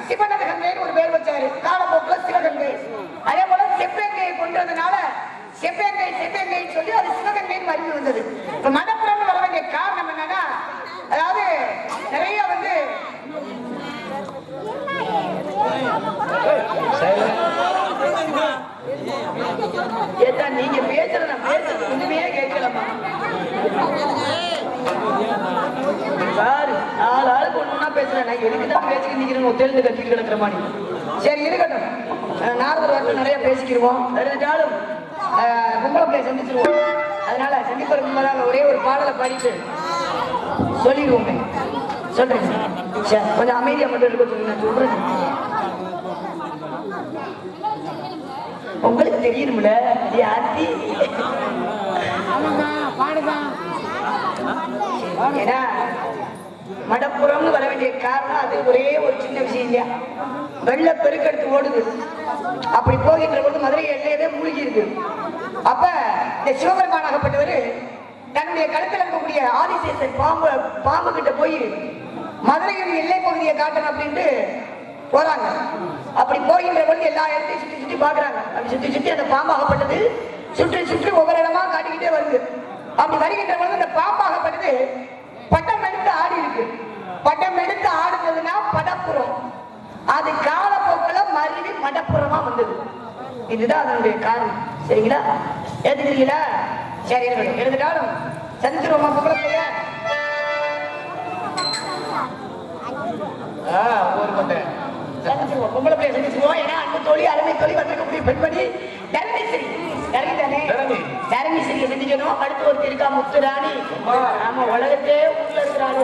சிவனது கங்கைன்னு ஒரு பேர் வச்சாரு. காலப்போக்குல சிவகங்கை. அதே போல செவ்வங்கையை கொண்டதுனால செவ்வங்கை சொல்லி அது சிவகங்கைன்னு மருவி வந்தது. இப்ப மடப்புறம் வர வேண்டிய காரணம் என்னன்னா, அதாவது நிறைய ஏதா நீங்க பேசுறது நான் பேசுறது ஒண்ணுமே கேட்கலாமா? சாரு 4 ஆளுக்கு ஒண்ணுன்னா பேசுறேன். நான் எதுக்குதான் பேசிக்கிட்டு நிக்கிறேன் ஒத்தேர்ந்து கத்திட்டு கிடக்குற மாதிரி. சரி இருக்கட்டும், நாரதர் வார்த்தை நிறைய பேசிக்கிடுவோம். இருந்தாலும் கும்பல பிள்ளை சந்திச்சிருவோம். அதனால சந்திப்பதற்கு முன்னதாக ஒரே ஒரு பாடலை பாடிட்டு சொல்லிடுவோமே. சொல்றேன், கொஞ்சம் அமைதியா மட்டும் இருக்க சொல்லி நான் சொல்றேன். உங்களுக்கு தெரியணும்ல யாத்தி. ஏன்னா மடப்புறம்னு வர வேண்டிய காரணம் அது ஒரே ஒரு சின்ன விஷயம் இல்லையா? வெள்ள பெருக்கெடுத்து ஓடுது. அப்படி போகின்ற போது மதுரை எல்லையவே மூழ்கி இருக்கு. அப்ப இந்த சிவபெருமானாகப்பட்டவர் தன்னுடைய கழுத்தில் இருக்கக்கூடிய ஆதிசேஷன் பாம்பு கிட்ட போய் மதுரையின் எல்லை பகுதியை காட்டணும் அப்படின்ட்டு போறாங்க. அப்படி போகின்ற பொழுது எல்லா இடத்தையும் சுற்றி சுற்றி பாக்குறாங்க. அப்படி சுற்றி சுற்றி அந்த பாம்பாகப்பட்டது சுற்றி ஒவ்வொரு இடமா காட்டிக்கிட்டே வருது. அப்படி வருகின்ற பொழுது அந்த பாம்பாகப்பட்டது பட்டம் எடுத்து ஆடி இருக்கு. பட்டம் எடுத்து ஆடுனதுன்னா படப்புறம். அது காலப்போக்கில் மருவி மடப்புறமா வந்தது. இதுதான் அதனுடைய காரணம். சரிங்களா? ஏத்துக்கிறீங்களா? சரி, எழுதுட்டாலும் சந்திச்சிருவோமா பொம்பளை பிள்ளைய? சந்திச்சிருவோம், பொம்பளை பிள்ளைய சந்திச்சிருவோம். ஏன்னா அன்பு தோழி, அருமை தோழி, வந்திருக்கக்கூடிய பெண்மணி தரணிஸ்ரீ. தரணிஸ்ரீயை சந்திக்கணும். அடுத்து ஒருத்தர் இருக்கா, முத்துராணி. ஆமா, உலகத்தே ஊர்ல இருக்கிறாங்க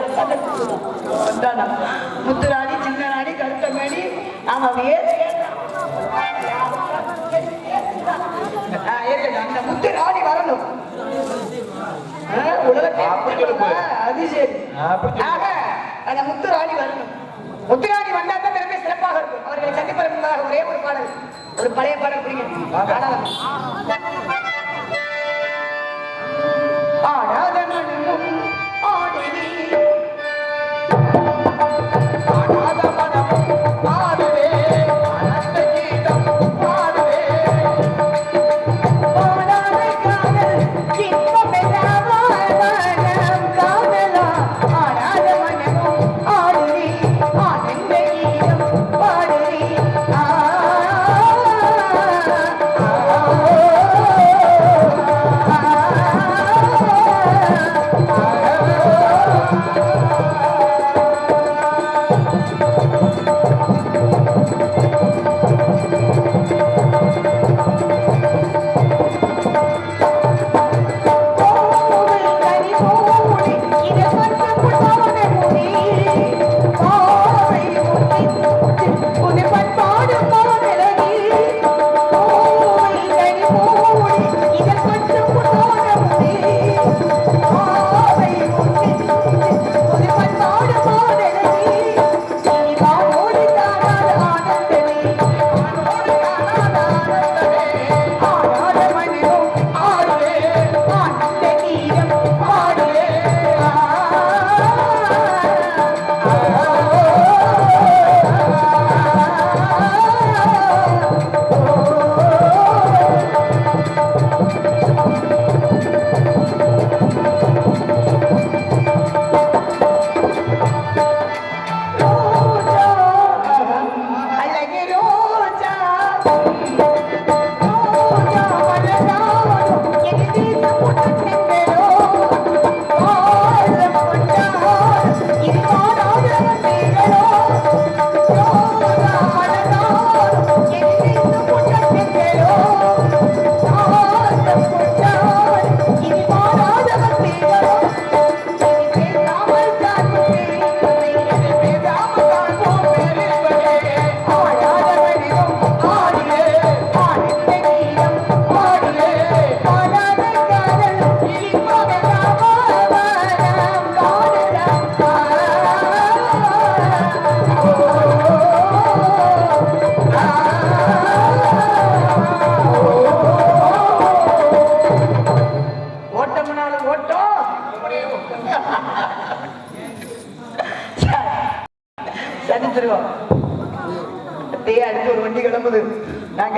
முத்துராணி, சின்ன ராணி, கருத்தமேணி. ஆமா, அந்த முத்துராணி வரணும். உலகத்தை அது சரி. அந்த முத்துராணி வரணும். முத்துராணி வந்தா தான் திறமை சிறப்பாக இருக்கும். அவர்களை சந்திப்பதற்காக ஒரே ஒரு பாடல், ஒரு பழைய பாடல் புரியும். ஆடாத மனமும் ஆடுவே, ஆடாத மனமும் ஆடுவே, ஆனந்த கீதம் பாடுவே, ஆடாத காதல் இன்பமெல்லாம் மனம் காதலாம். ஆடாத மனமும் ஆடுவே, ஆனந்த கீதம் பாடுவே.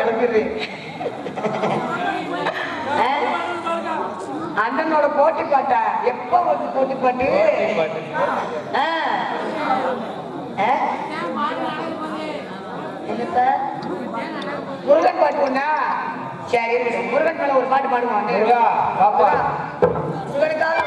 கிளம்பிடு. அண்ணனோட போட்டி பாட்டா எப்ப வந்து போட்டி பாட்டு? என்னப்ப முருகன் பாட்டு ஒண்ணா? சரி முருகன் மேல ஒரு பாட்டு பாடுவான். முருகனுக்காக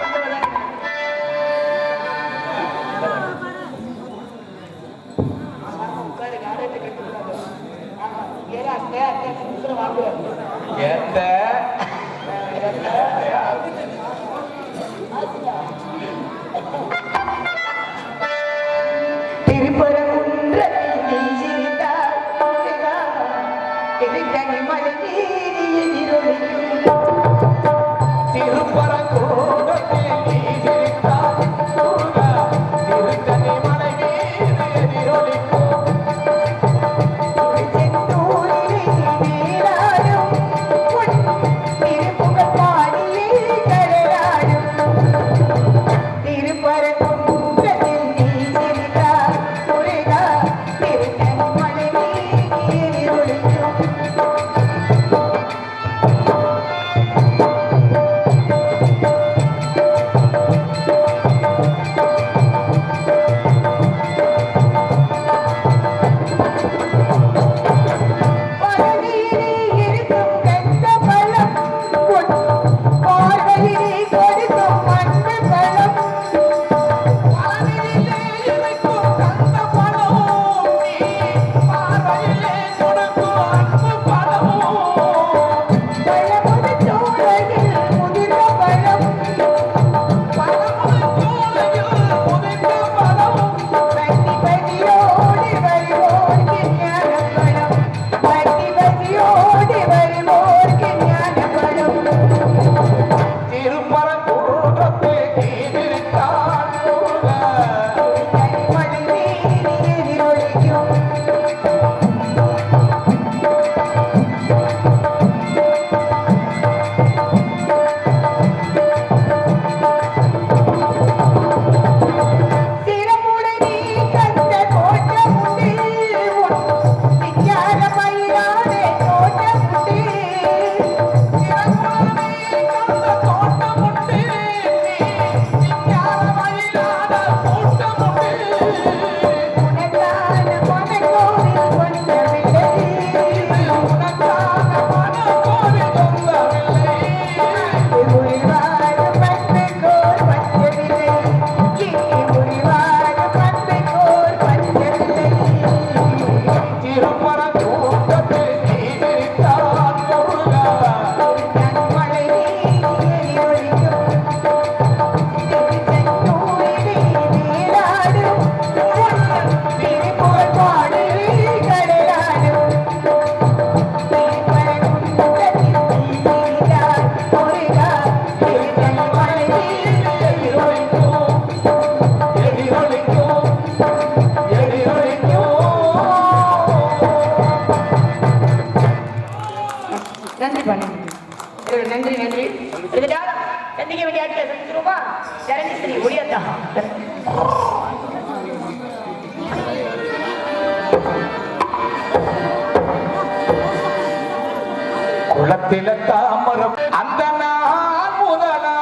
குளத்தில தாமரம் அந்த நாள் முதலா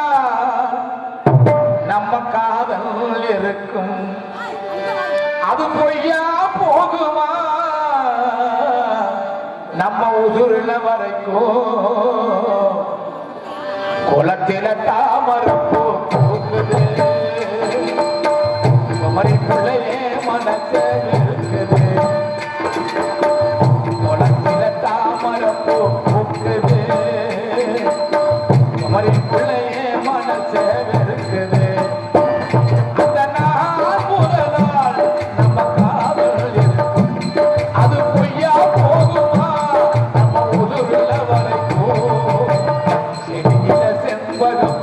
நம்ம காதல் இருக்கும். அது பொய்யா போகுமா நம்ம உசுருல வரைக்கும். குளத்தில தாமரம் பூக்குது குமரிக்குள்ளே மனசு இருக்குது. குளத்தில தாமரம் பூக்குது குமரிக்குள்ளே மனசு இருக்குது. அந்த நாள் முதலால் நம்ம காதல் இருக்கும். அது பொய்யா போகுமா நம்ம உதுருல வரைக்கும். செடியில செம்பகம்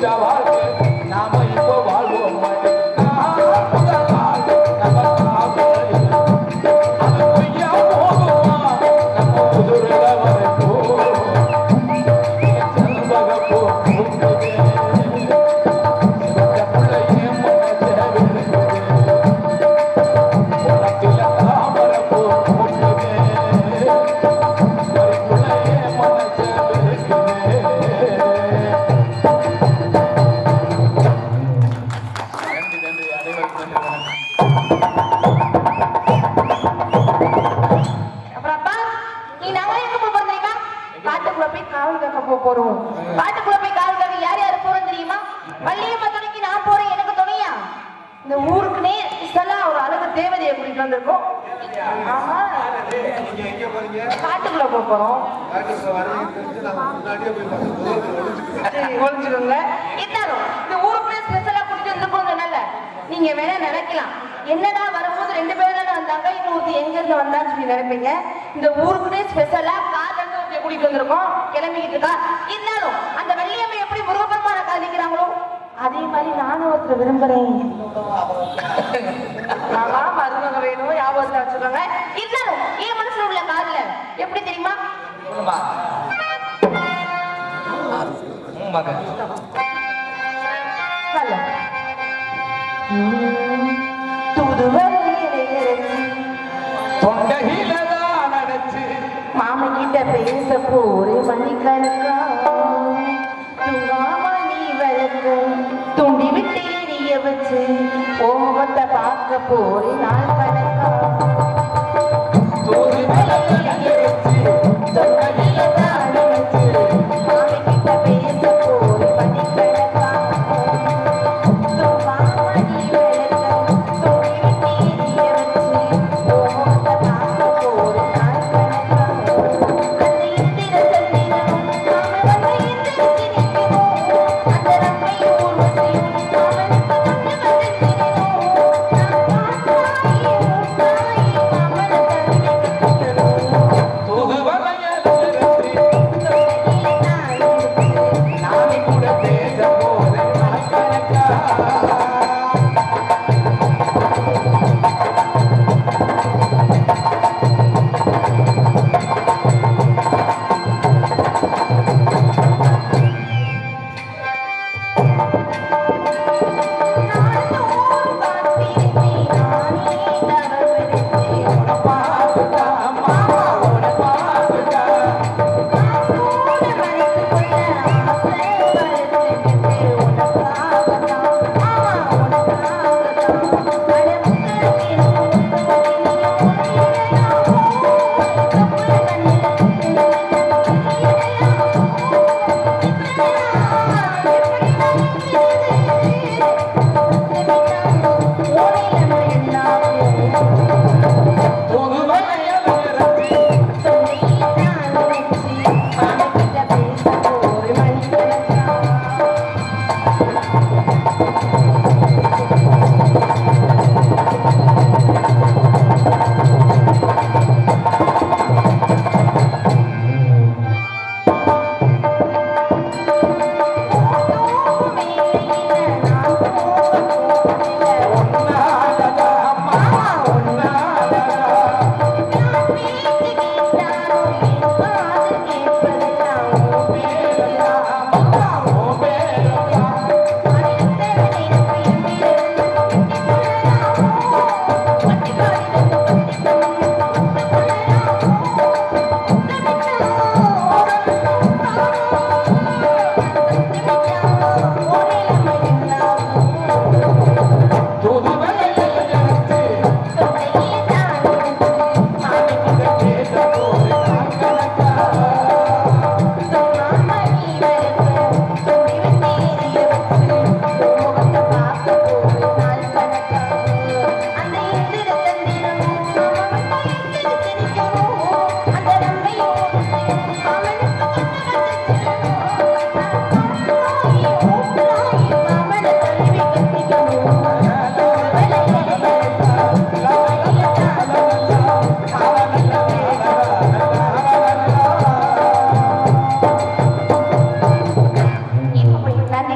முடிஞ்ச வாழ்க்கை நாம இப்போ வாழ்வோம் முதல் நாள் நம்ம காதல் அது பொய்யா போகுமா நம்ம புதுரில வரைக்கும் செல்வகப்போ அப்புறம்ப்பா, நீ நாங்களே எங்க போக போறோம் தெரியுமா? காட்டுக்குள்ள போய் காவல் காக்க போக போறோம். காட்டுக்குள்ள போய் காவல் காக்க யார் யார் போறோம் தெரியுமா? வள்ளியம்மா துணைக்கு நான் போறேன், எனக்கு துணையா? இந்த ஊருக்குனே ஸ்பெஷலா ஒரு அழகு தேவதையை கூட்டிட்டு வந்திருக்கோம். ஆமா, காட்டுக்குள்ள போக போறோம். சரி, ஒளிஞ்சுக்கோங்க. இருந்தாலும் இந்த ஊருக்குனே ஸ்பெஷலா கூட்டிட்டு வந்திருக்கோம் சொன்னல, நீங்க வேணா நினைக்கலாம் என்னடா வரும்போது 2 பேர் தானே வந்தாங்க, இன்னொருத்தி எங்க இருந்து வந்தான்னு சொல்லி நினைப்பீங்க. இந்த ஊருக்குனே ஸ்பெஷலா கார்ல இருந்து ஒருத்தைய கூட்டிட்டு வந்திருக்கோம், கிளம்பிக்கிட்டு இருக்கா. இருந்தாலும் அந்த வள்ளியம்மை எப்படி முருகப்பெருமான காதிக்கிறாங்களோ அதே மாதிரி நானும் ஒருத்தர் விரும்புறேன். ஆமா, மருமக வேணும், ஞாபகத்துல வச்சுக்கோங்க. இருந்தாலும் என் மனசுல உள்ள காதல எப்படி தெரியுமா? சொல்ல. தொண்டையிலதான் அடைச்சு மாமா கிட்ட பேச போரு மணிக்கணக்கா, தூங்காம நீ வளர்க்க துண்டி விட்டு எரிய வச்சு முகத்தை பார்க்க போரு நாள் கணக்கா.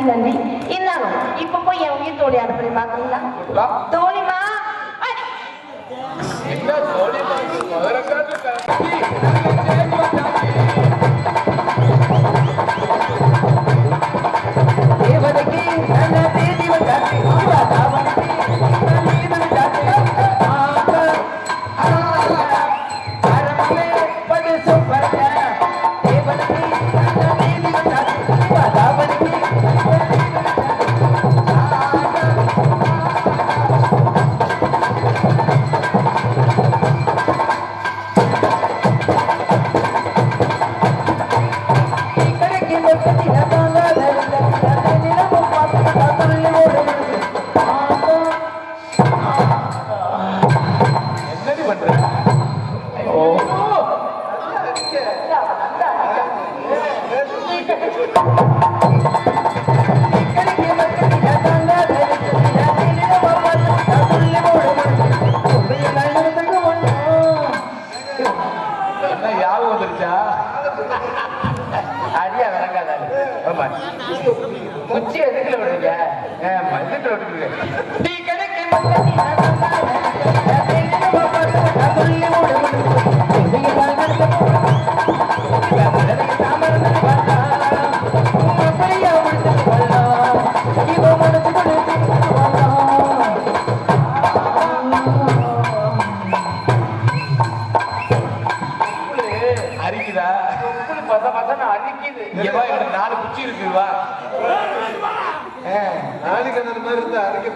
நன்றி. இந்தாங்க இப்ப போய் என் உயிர் தோழி அனுப்பி பாக்குறீங்களா? தோழிமா என்ன தோழிமா தேவதைக்கு நல்ல தேதி வந்தாச்சு. என்னடி பண்ற? ஓ என்ன யாவும் வந்துருச்சா? அடியா விளங்காதாரு. ஆமா. குச்சி எதுக்குல விடுறீங்க? மதுட்டு விட்டுருங்க. நீ கிடைக்க அரிக்குதா? பத்த பத்தன்னு அடிக்குது. இங்க வா, எனக்கு 4 குச்சி இருக்கு வா. நாளைக்கு அந்த மாதிரி இருந்தா அரைக்க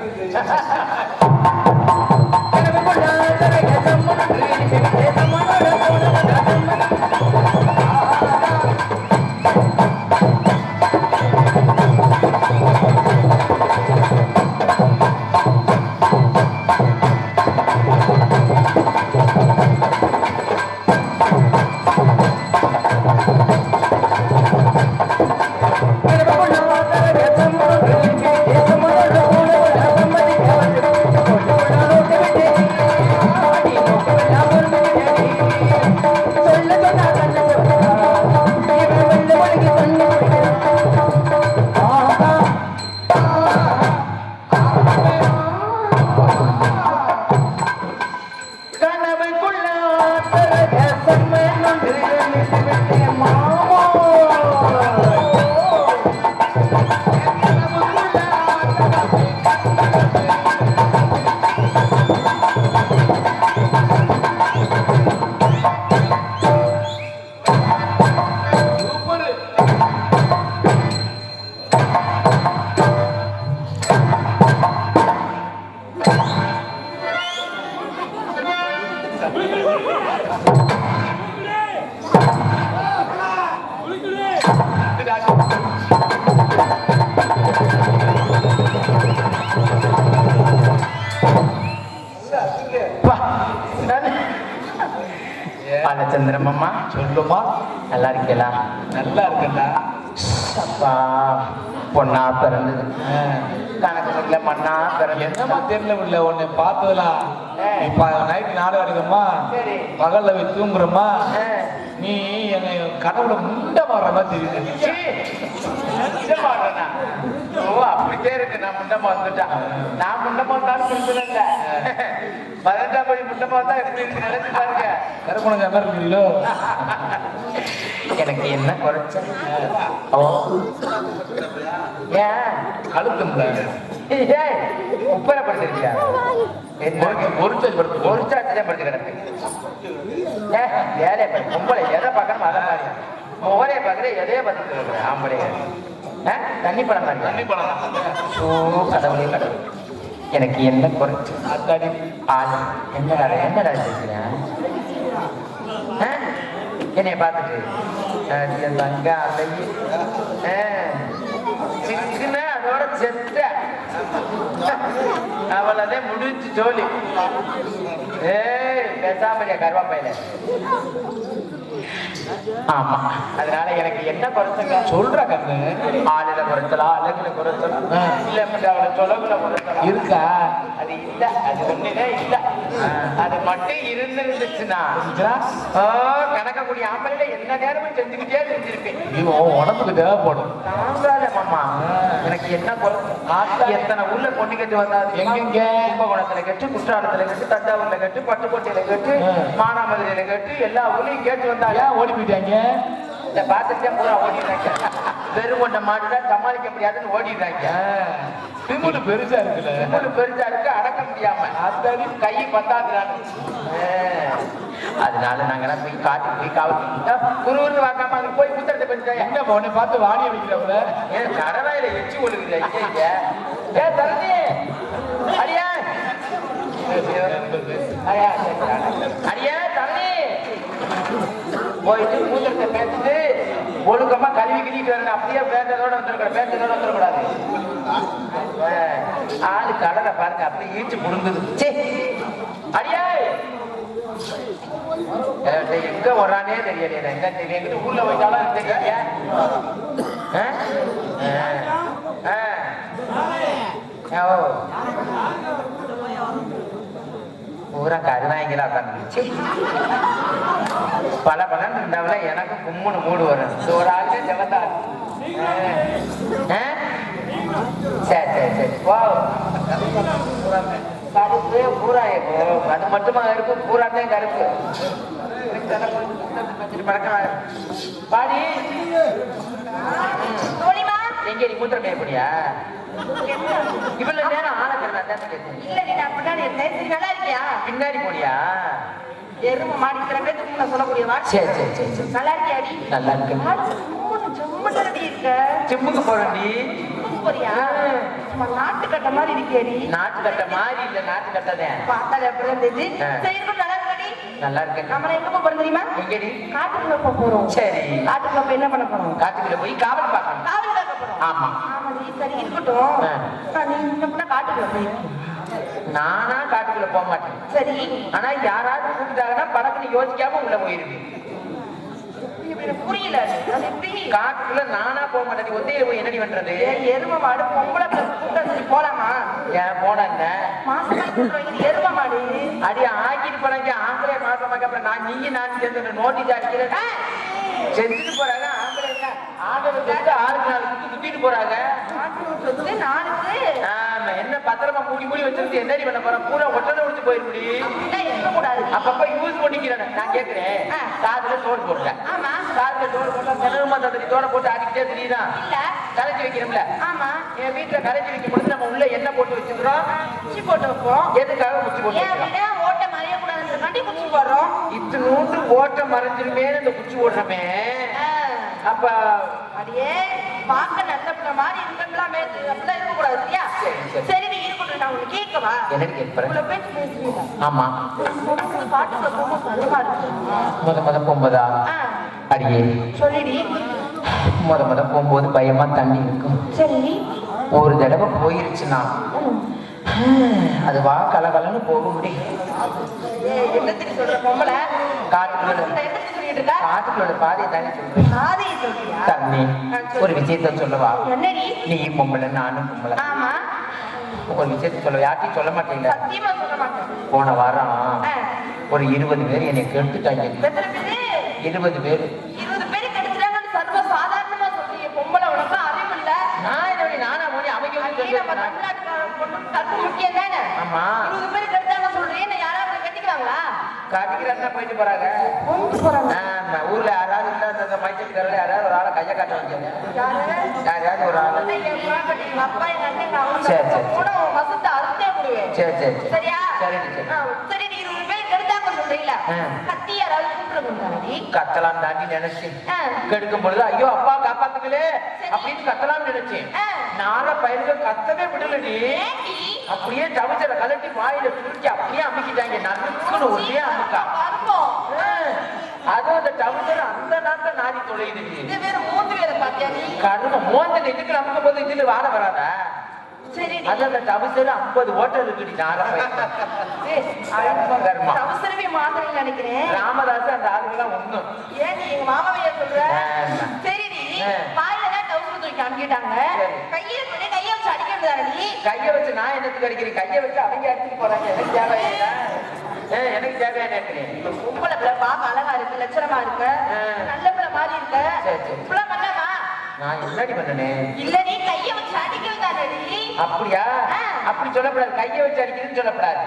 பாலச்சந்திரம் அம்மா சொல்லுமா. நல்லா இருக்கீங்களா? நல்லா இருக்கேன்டா. அப்பா பொண்ணா பிறந்தது கணக்கு முடியல மண்ணா பிறந்தது. என்னமா தெரியல இல்ல உன்னை பார்த்ததுலாம். இப்ப நைட்டு 4 வரைக்குமா சரி. பகல்ல போய் தூங்குறமா. நீ என்னை கடவுளை முண்டை மாறுற மாதிரி தெரியுது. சீ, முண்டை மாறுறேனா? ஓ அப்படித்தான் இருக்கு. நான் முண்டை மாந்துட்டேன். நான் முண்டை மாந்தாலும் பிரச்சனை இல்லை. 18ஆம் படி முண்டை மாந்தா எப்படி இருக்கு நினைச்சு பாருங்க. கருப்பணம் மாதிரி இருக்கிறீங்களோ? எனக்கு என்ன குறைச்ச? ஓ ஏன் கழுத்து முடியாது. ஏய் உப்பரை படுத்திருக்கியா? ஒரு சார்ஜ் படுத்து ஒரு சாட்சிதான் படுத்து கிடக்கு. வேலையை பார்த்து பொம்பளை எதை பார்க்கணும் அதை மாதிரி முகலையை பார்க்குற எதையே பார்த்துட்டு இருக்கிறேன் ஆம்பளைய. தண்ணி படம் மாதிரி தண்ணி படம். ஓ கடவுளே கடவுள், எனக்கு என்ன குறைச்சு? அத்தாடி ஆள் என்னடா என்னடா கேட்கிறேன்? என்னைய பார்த்துட்டு தங்க அழகி சிக்குன்னு அதோட செத்த அவளதே முடிச்சு ஜோலி. ஏய் பேசாமடியா கருவாப்பையில ஆமா, அதனால எனக்கு என்ன குறைச்சங்க சொல்ற கண்ணு ஆளுல குறைச்சலாம், அழகுல குறைச்சலாம், இல்ல அவளை தொலைவுல குறைச்சலாம் இருக்கா? அது இல்ல, அது ஒண்ணுதே இல்ல. அது மட்டும் இருந்துச்சுன்னா கணக்கக்கூடிய ஆம்பளைல எல்லா நேரமும் செஞ்சுக்கிட்டே செஞ்சிருப்பேன். இவன் உடம்புக்கு தேவைப்படும். தாங்காத மாமா, எனக்கு என்ன எத்தனை உள்ள பொண்ணு கட்டு வந்தாது, எங்கெங்க? கும்பகோணத்துல கட்டு, குற்றாலத்துல கட்டு, தஞ்சாவூர்ல கட்டு, பட்டுக்கோட்டையில கட்டு, மானாமதுரையில கட்டு, எல்லா ஊர்லயும் கேட்டு வந்தாங்க. ஓடி போயிட்டாங்க. இந்த பாத்துட்டே பூரா ஓடிடுறாங்க. வெறும் கொண்ட மாட்டுதான் சமாளிக்க முடியாதுன்னு ஓடிடுறாங்க. திமுரு பெருசா இருக்குல்ல, திமுரு பெருசா இருக்கு, அடக்க முடியாம அத்தடி கை பத்தாதுறாங்க. அதனால நாங்கெல்லாம் போய் காட்டுக்கு போய் காவல் குருன்னு வாக்காம அங்க போய் புத்தகத்தை பண்ணிட்டேன். எங்க உன்னை பார்த்து வாடிய வைக்கிறப்ப ஏன் கடவாயில எச்சி ஒழுகுது இங்க? ஏ தரணி அடியா அடியா தரணி போயிட்டு பூத்தத்தை பேசிட்டு ஒழுக்கமா கழுவி கிழிட்டு வரணும். அப்படியே பேந்ததோட வந்துடக்கூடாது. ஆளு கடலை பாருங்க, அப்படியே ஈச்சு புடுங்குது. அடியா எங்க வரானே தெரியல. என்ன தெரியல, ஊர்ல போயிட்டாலும் தெரியல. பூரா கருவாய்களா உட்காந்துச்சு. பல பலன் இருந்தாவில எனக்கு கும்முன்னு மூடு வரும். ஒரு ஆளுமே செவந்தா. சரி போ. கருப்பு பூரா அது மட்டுமா கருப்பு, பூராத்தையும் கருப்பு. பாடி எங்க நீ மூத்திரம் பேப்படியா? இவ்வளவு நேரம் பின்னாடி போடியா? எரும மாடி சில பேருக்கு சொல்லக்கூடிய வார்த்தை. சரி நல்லா இருக்கியாடி? நல்லா இருக்கு. சிம்முக்கு போறேன்டி. போறியா? நாட்டு கட்ட மாதிரி இருக்கியாடி? நாட்டு கட்ட மாதிரி இல்ல, நாட்டு கட்டதான் பார்த்தாலே அப்படிதான் தெரியுது. சரி, நல்லா இருக்காடி? நல்லா இருக்கு. நம்ம எங்க போறோம் தெரியுமா? எங்கடி? காட்டுக்குள்ள போறோம். சரி, காட்டுக்குள்ள போய் என்ன பண்ண போறோம்? காட்டுக்குள்ள போய் காவல் பார்க்கணும். காவல் பார்க்க போறோம். ஆமா சரி இருக்கட்டும். நீ என்ன காட்டுக்குள்ள போய்? நானா காட்டுக்குள்ள போக மாட்டேன். சரி, ஆனா யாராவது கூப்பிட்டாங்கன்னா படக்குன்னு யோசிக்காம உள்ள போயிருவேன். புரியல. அது எப்படி? காட்டுக்குள்ள நானா போக மாட்டேன். ஒத்தையில போய் என்னடி பண்றது? எரும மாடு பொம்பளை கூட்டம் போலாமா? ஏன் போனா என்ன? எரும மாடு அடி ஆக்கிட்டு போனாங்க. ஆம்பளை மாசமாக்க அப்புறம் நான் சேர்ந்து நோட்டீஸ் அடிக்கிறேன். செஞ்சுட்டு போறாங்க. ஆம்பளை ஆண்டவன் ஆளுக்கு நாலு சுத்திட்டு போறாங்க. என்ன பத்திரமா மூடி வச்சிருந்து என்னடி பண்ண போறேன்? பூரா ஒட்டனை முடிச்சு போயிருப்படி. அப்பப்ப யூஸ் பண்ணிக்கிறேன். நான் கேட்கிறேன், காதுல தோடு போடுறேன். காதுல தோடு போட்டா தினமுமா தந்தடி தோட போட்டு ஆடிக்கிட்டே தெரியுதான். கரைச்சி வைக்கிறோம்ல. என் வீட்டுல கரைச்சி வைக்கும் பொழுது நம்ம உள்ள என்ன போட்டு வச்சுக்கிறோம்? குச்சி போட்டு வைப்போம். எதுக்காக குச்சி போட்டு வைக்கிறோம்? ஓட்ட மறையக்கூடாதுன்றதுக்காண்டி குச்சி போடுறோம். இத்தினூண்டு ஓட்ட மறைஞ்சிருமே இந்த குச்சி போடுறோமே. அப்ப அடியே பார்க்க நல்ல பிள்ளை மாதிரி இருக்கலாம், அப்படிலாம் இருக்கக்கூடாது. சரியா? சரி, நீ இருக்கட்டும். நான் உனக்கு கேட்கவா? எனக்கு கேட்பேன். பேச்சு பேசுவீங்க. ஆமா, பாட்டுக்குள்ள போகும்போது சந்தமா இருக்கு. முத போகும்போதா? அடியே சொல்லிடி. முத போகும்போது பயமா தண்ணி இருக்கும். சரி, ஒரு தடவை போயிருச்சுன்னா அது வா கலகலன்னு போக முடியும். என்னத்துக்கு சொல்ற பொம்பளை? காட்டுக்குள்ள பாதையை தானே சொல்றேன். தண்ணி ஒரு விஷயத்த சொல்லவா? நீ பொம்பளை, நானும் பொம்பளை. ஒரு விஷயத்த சொல்ல யார்ட்டையும் சொல்ல மாட்டேங்க. போன வாரம் ஒரு 20 பேர் என்னை கெடுத்துட்டாங்க. 20 பேர். 20 பேர் கெடுத்துட்டாங்கன்னு சர்வ சாதாரணமா சொல்றீங்க. பொம்பளை உனக்கு அறிவு இல்ல. நான் என்ன நானா மொழி அவங்க முக்கியம் தானே. ஆமா, 20 பேர் கெடுத்தாங்க சொல்றீங்க. யாராவது கட்டிக்கிறாங்களா? கட்டிக்கிறாங்க, போயிட்டு போறாங்க. ஊர்ல யாராவது இல்ல, மைச்சல் யாராவது ஒரு ஆளை கையை காட்ட வைக்கல. யாராவது ஒரு ஆளு. சரி சரியா? சரி, நீ 20 பேர் கெடுத்தாங்க சொல்றீங்களா? கத்தி யாராவது கத்தலாம் தாண்டி நினைச்சேன். கெடுக்கும் பொழுது ஐயோ அப்பா காப்பாத்துங்களே அப்படின்னு கத்தலாம் நினைச்சேன். நார பயிர்கள் கத்தவே விடலடி. அப்படியே தவிச்சல கலட்டி வாயில குடிச்சு அப்படியே அமுக்கிட்டாங்க. நறுக்குன்னு ஒரே அமுக்கா. அதுவும் அந்த டவுசர் அந்த நாட்ட நாடி தொலையுது. கரும மோந்த இதுக்கு நமக்கும் போது இதுல வாட வராதா? சரி அது அந்த டவுசர் 50 ஓட்டர் இருக்குடி கர்மா அவசரமே மாத்திரம் நினைக்கிறேன். ராமதாஸ் அந்த ஆளுங்கெல்லாம் ஒண்ணும் ஏன் நீ எங்க மாமாவையா சொல்ற? ஆமா. சரி நீ வாயில தான் டவுசர் தூக்கி அனுப்பிட்டாங்க. கையை வச்சு அடிக்கிறதாடி. கையை வச்சு நான் என்னத்துக்கு அடிக்கிறேன்? கையை வச்சு அவங்க அடிச்சுட்டு போறாங்க. எனக்கு தேவையா? எனக்கு தேவையான உங்களை பாக்க அழகா இருக்கு, லட்சணமா இருக்க, நல்ல பிள்ளை மாதிரி இருக்க. இப்பெல்லாம் பண்ணாமா? நான் என்னடி பண்ணனே? இல்ல நீ கையை வச்சு அடிக்கிறதாடி. அப்படியா? அப்படி சொல்லக்கூடாது. கையை வச்சு அடிக்கிறதுன்னு சொல்லக்கூடாது.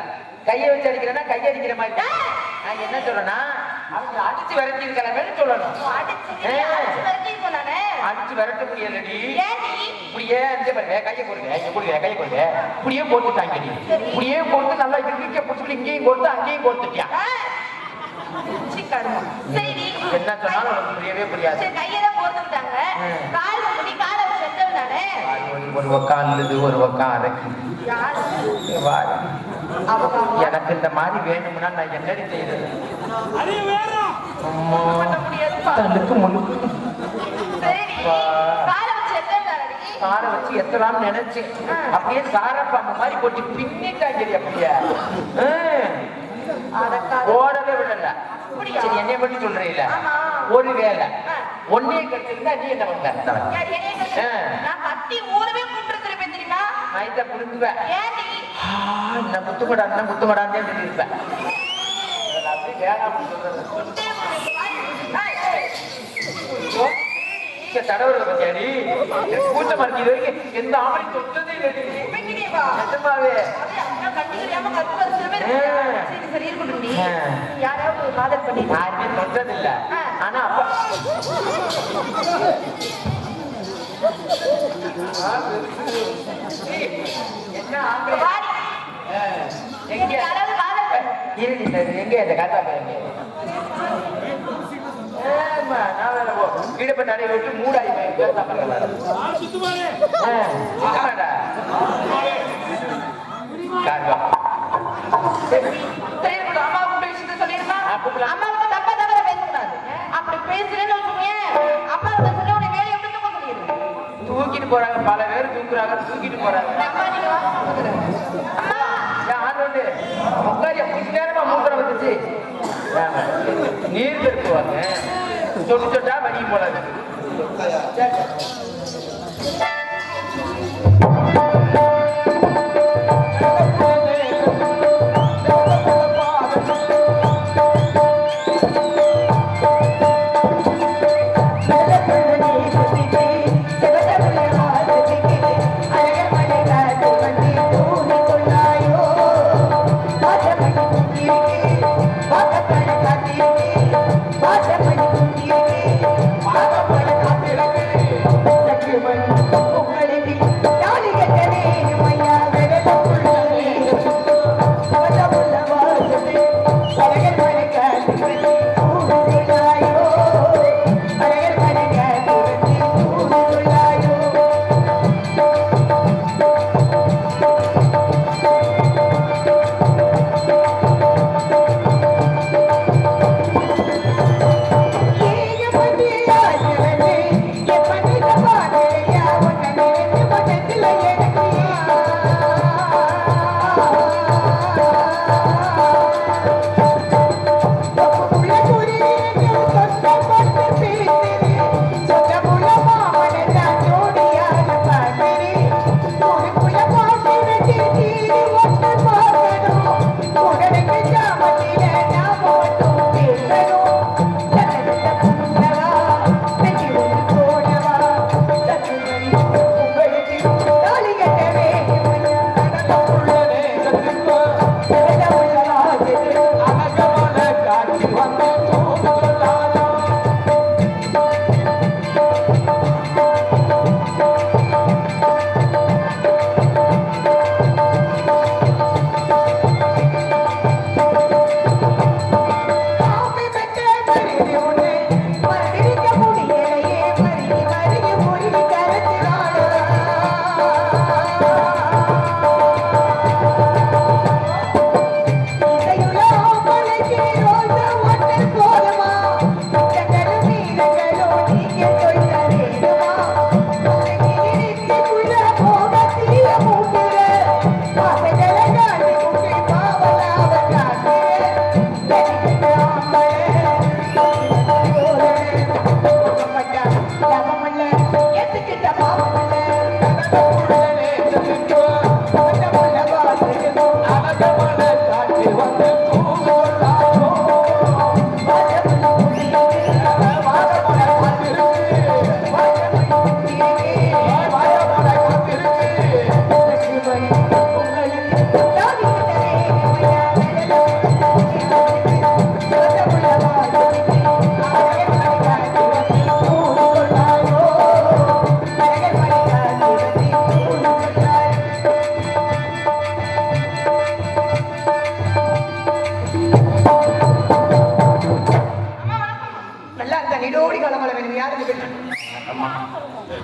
கையை வச்சு அடிக்கிறேன்னா கையை அடிக்கிற மாதிரி. நான் என்ன சொல்றேன்னா அவங்க அடிச்சு விரட்டி இருக்கலாமேன்னு சொல்லணும். அடிச்சு விரட்ட முடியலடி. இப்படியே பாருங்க, கையை போடுங்க, கையை கொடுங்க. இப்படியே போட்டுட்டாங்க. இப்படியே போட்டு நல்லா இங்க பிடிச்சி இங்கேயும் கொடுத்து அங்கேயும் கொடுத்துட்டியா? என்ன சொன்னாலும் உனக்கு புரியவே புரியாது. ஒரு பக்கம் அல்லது ஒரு பக்கம் அரைக்கு. எனக்கு இந்த மாதிரி வேணும்னா நான் என்னடி செய்யறது? தனுக்கு முழுக்கு காரை வச்சு எத்தலாம்னு நினைச்சேன். அப்படியே சாரப்பாம்பு மாதிரி போட்டு பின்னிட்டாங்க. அப்படியே ஓடவே விடல. சரி என்னைய மட்டும் சொல்றீங்கள? ஒரு வேலை ஒன்னே கட்டிருந்தா நீ என்ன பண்ண? நான் இதை புரிஞ்சுவேன். நான் குத்துக்கடான்னு இருப்பேன். தடவுறத பத்தியாடி கூட்டமா இருக்கு. இது வரைக்கும் எந்த ஆமணி தொட்டதே இல்லை. நிஜமாவே யாருமே தொட்டது இல்ல. ஆனா அப்பா என்ன எங்க இந்த காத்தா ஈடுபட்டாலே விட்டு மூடாய் தூக்கிட்டு போறாங்க. பல பேர் தூக்குறாங்க, தூக்கிட்டு போறாங்க. நேரமா மூத்திரம் வந்துச்சு. நீர் கட்டுவாங்க. சொட்டு சொட்டா வடியும் போல.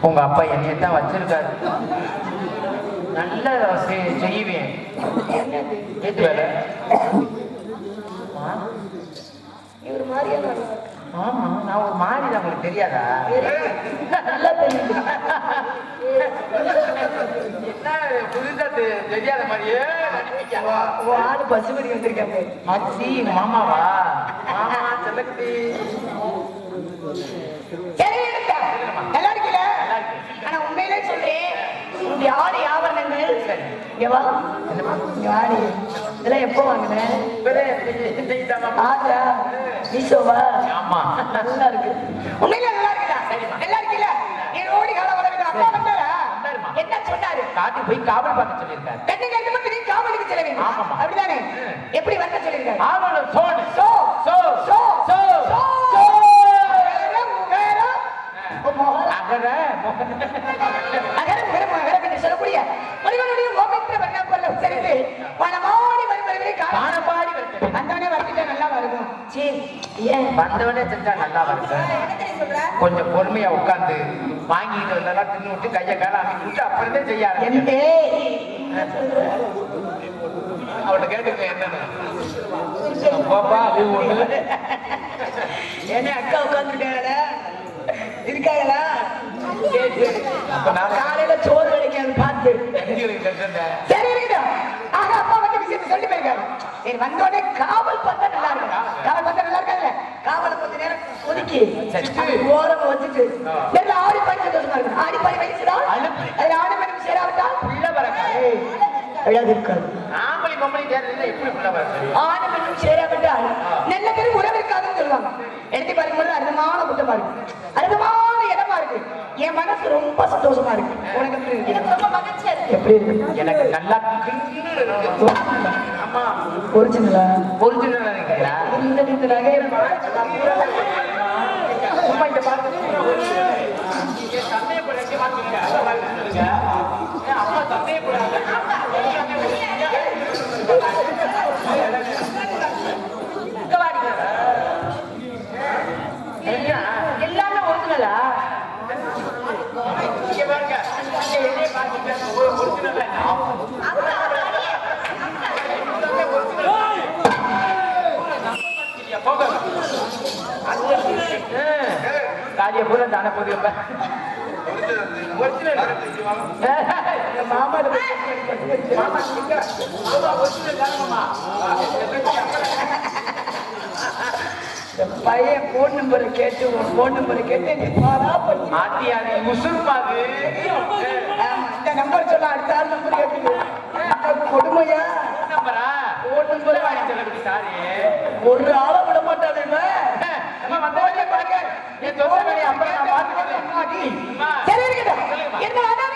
உங்க அப்பா என்னையத்தான் வச்சிருக்காரு. நல்ல செய்வேன். எது வேலை? இவர் மாதிரியா? ஆமா, நான் ஒரு மாதிரி தான், உங்களுக்கு தெரியாதா? நல்லா தெரியுது. என்ன புதுசா தெரியாத மாதிரியே நடிப்பீங்க. ஆளு பசுபதி வந்திருக்காங்க. மச்சி மாமாவா? மாமா செல்லக்குட்டி. நல்லா இருக்குல்ல? ஆனா உண்மையிலே சொல்றேன், இந்த ஆடி ஆபரணங்கள் எவா இங்க ஆடி இதெல்லாம் எப்போ வாங்கினேன்? ஆதா நீசோவா? ஆமா, நல்லா இருக்கு. உண்மையிலே நல்லா இருக்குதா? நல்லா இருக்குல்ல? நீ ஓடி கால வரவில்லை. அப்பா வந்தாரா? என்ன சொன்னாரு? காட்டி போய் காவல் பார்க்க சொல்லியிருக்காரு. கண்ணு கண்டு மட்டும் நீ காவலுக்கு செல்ல வேண்டும். ஆமாமா. அப்படிதானே? எப்படி வந்த சொல்லியிருக்காரு? ஆவணம் சோடு சோ சோ சோ சோ சோ சோ அகர சொல்லக்கூடிய மனிதனுடைய ஓமித்திர வண்ணப்பல்ல உச்சரித்து வனமாடி வருவதை காணப்பாடி வருது. அந்தவனே வந்துட்டா நல்லா வருது. சரி, ஏன் வந்தவனே செஞ்சா நல்லா வருது. கொஞ்சம் பொறுமையா உட்கார்ந்து வாங்கிட்டு வந்தெல்லாம் தின்னு விட்டு கையை கால அமைச்சு விட்டு அப்புறமே செய்யாது. அவட்ட கேட்டுக்க என்னன்னு பாப்பா அது ஒண்ணு. என்ன அக்கா உட்கார்ந்துருக்காங்களா? இருக்காங்களா? அப்ப நான் காலையில சோறு கிடைக்காது பார்த்து. சரி இருக்கட்டும். ஆக அப்பா வந்து விஷயத்தை சொல்லி போயிருக்காரு. சரி, வந்தோடனே காவல் பார்த்தா நல்லா இருக்கும். காவல் பார்த்தா நல்லா இருக்காதுல்ல? காவலை கொஞ்ச நேரம் ஒதுக்கி ஓரமா வச்சுட்டு நல்ல ஆடி பாடி சந்தோஷமா இருக்கும். ஆடி பாடி வயசுதான் அதுல ஆடி மணி சேராவிட்டால் புள்ள வரக்காது. அழகு இருக்காது. ஆம்பளை பொம்பளை சேர்ந்தா எப்படி புள்ள வரக்காது? ஆடி மணி சேராவிட்டால் நல்ல பேர் உறவு இருக்காதுன்னு சொல்லுவாங்க. எடுத்து பார்க்கும்போது அருதமான கூட்டமா இருக்கு, அருதமான இடமா இருக்கு. என் மனசு ரொம்ப சந்தோஷமா இருக்கு. உனக்கு எப்படி இருக்கு? எனக்கு ரொம்ப மகிழ்ச்சியா இருக்கு. எப்படி இருக்கு? எனக்கு நல்லா கிண்டு இருக்கு. ஆமா, ஒரிஜினலா? ஒரிஜினல் இருக்கீங்களா? இந்த நகையை அம்மா இந்த பாருங்க, சந்தேகப்படாது மாட்டீங்க. அம்மா சந்தேகப்படாது. எல்லாமே ஒரிஜினலா? இங்க பாருங்க, என்னைய பாருங்க, ஒரிஜினல் காரிய பூரா தானே போது. மாமா பையன் போன் நம்பரை கேட்டு உன் போன் நம்பரை கேட்டு ஆத்தியாதி உசுர்பாது. இந்த நம்பர் சொல்ல அடுத்த ஆள் நம்பர் கேட்டு கொடுமையா? நம்பரா? போன் நம்பர் வாங்கி சொல்லக்கூடிய சாரி ஒரு ஆளை விட மாட்டாது. நம்ம வந்தவங்க பாருங்க, என் தோசை வேலையை அப்புறம் நான் பார்த்துக்கிறேன். சரி இருக்கட்டும். என்ன ஆனா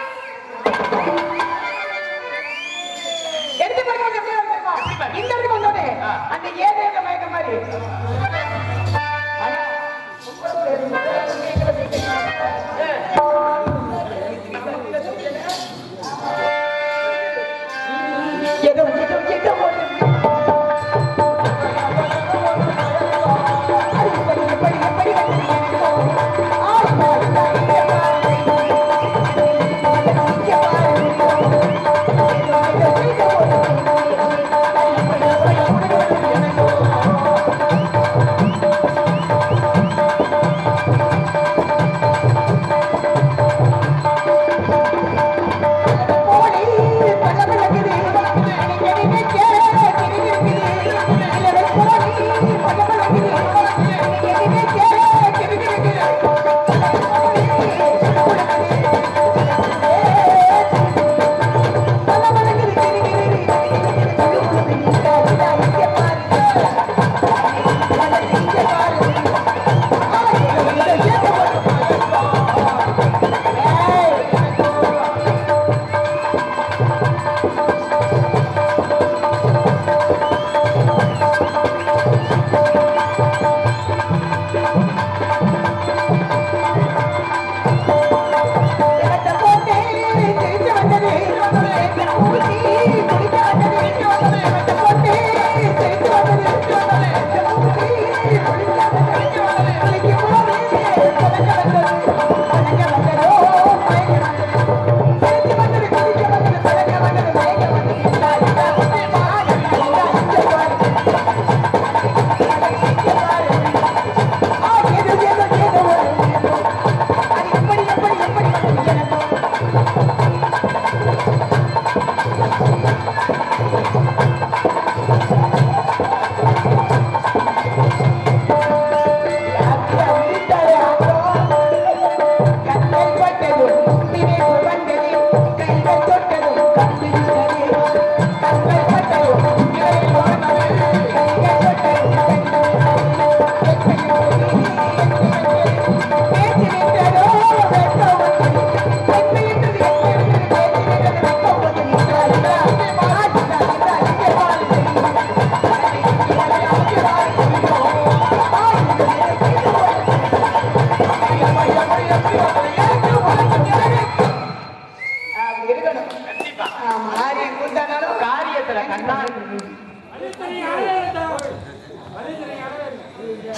எடுத்து பாருங்க. இந்த இடத்துக்கு வந்தோடனே அந்த ஏதேக மயக்க மாதிரி ஏதோ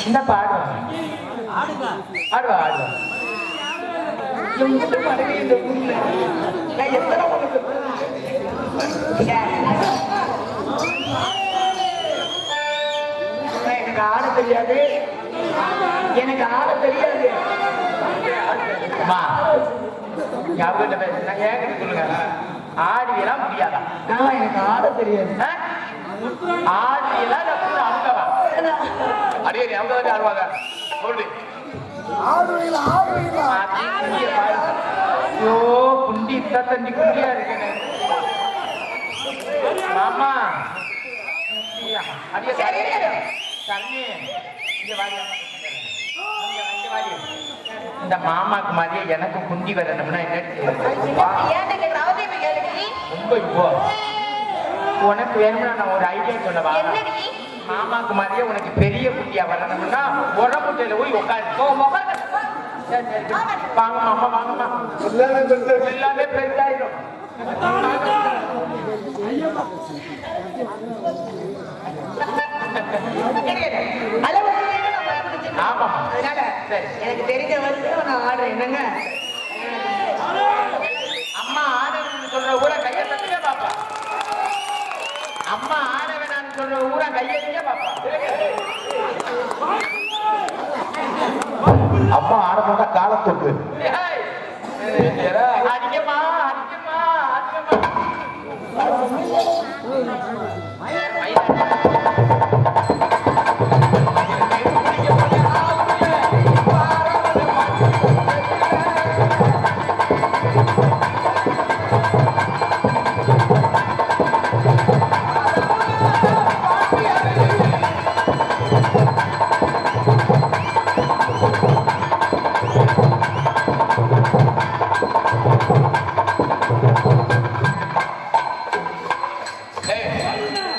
சின்ன பாடுவா ஆடுவா ஆடுவா எங்கிட்ட மனைவி இந்த ஊர்ல நான் எத்தனை உனக்கு எனக்கு ஆட தெரியாது எனக்கு ஆட தெரியாது யார்கிட்ட பேசுனா ஏன் சொல்லுங்க ஆடியெல்லாம் முடியாதா எனக்கு ஆட தெரியாது ஆடியெல்லாம் அங்கவா அடியே அவங்க தான் ஆடுவாங்க சொல்லு ஐயோ குண்டி தண்ணி குண்டியா இருக்கேன் மாமா அடியே தண்ணி இங்க வாடி இந்த மாமாக்கு மாதிரியே எனக்கு குண்டி வரணும்னா ரொம்ப இப்போ உனக்கு வேணும்னா நான் ஒரு ஐடியா சொல்லவா மாமாக்கு மாதிரியே உனக்கு பெரிய குட்டியா வரணும்னா உடம்புட்டையில போய் உட்காந்து வாங்க மாமா வாங்கம்மா எல்லாமே பெருசாயிடும் ஆமா அதனால எனக்கு தெரிஞ்ச வந்து நான் ஆடுறேன் என்னங்க அம்மா ஆடணும்னு சொல்ற ஊரை கையெழுத்துங்க பாப்பா அம்மா ஆட வேணாம்னு சொல்ற ஊரை கையெழுங்க பாப்பா அம்மா ஆட போட்டா காலத்தொட்டு அடிக்கமா அடிக்கமா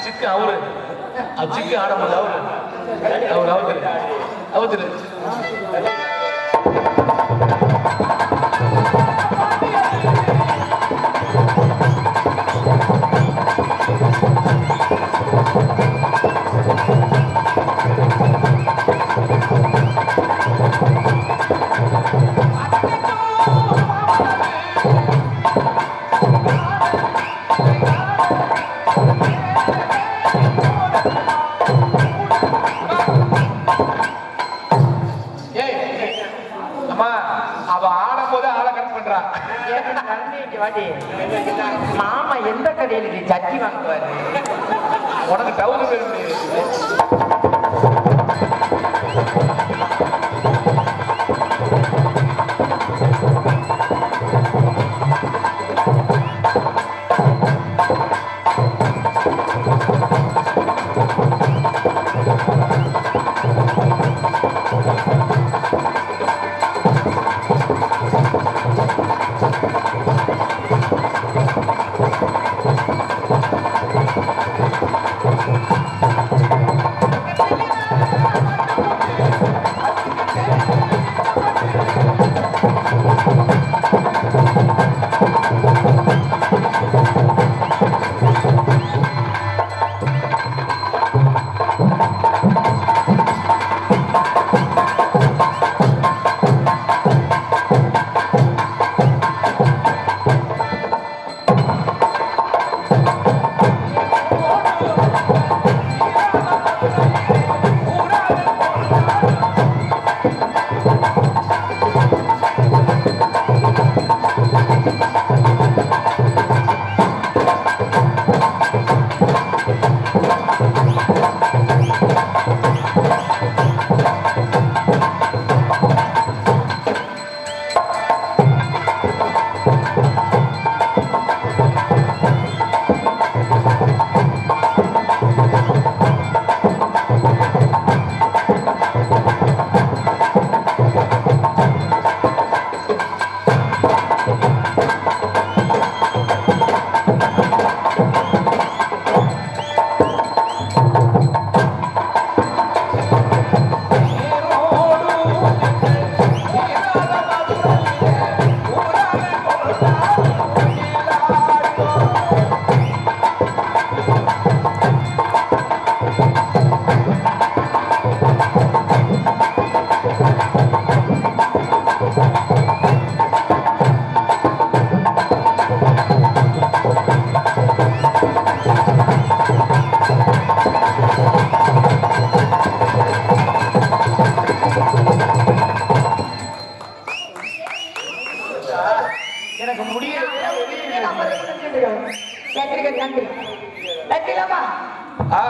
சிக்கு அவரு சிக்கு ஆடும்போது அவரு அவுத்துரு மாமா எந்த கடையில சட்டி வாங்குவாரு உனக்கு டவுன் நன்றி நன்றி நன்றிலாமா ஆ,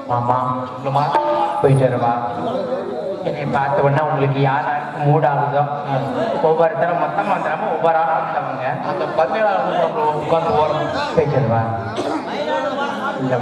மாமா சொல்லுமா. போயிட்டு வரவா என்னை பார்த்த உடனே உங்களுக்கு யாராருக்கு மூடாகுதோ ஒவ்வொருத்தரும் மொத்தம் வந்துடாம ஒவ்வொரு ஆளும் வந்தவங்க அந்த 17 உட்கார்ந்து போறோம். போயிட்டு வரவா இல்லை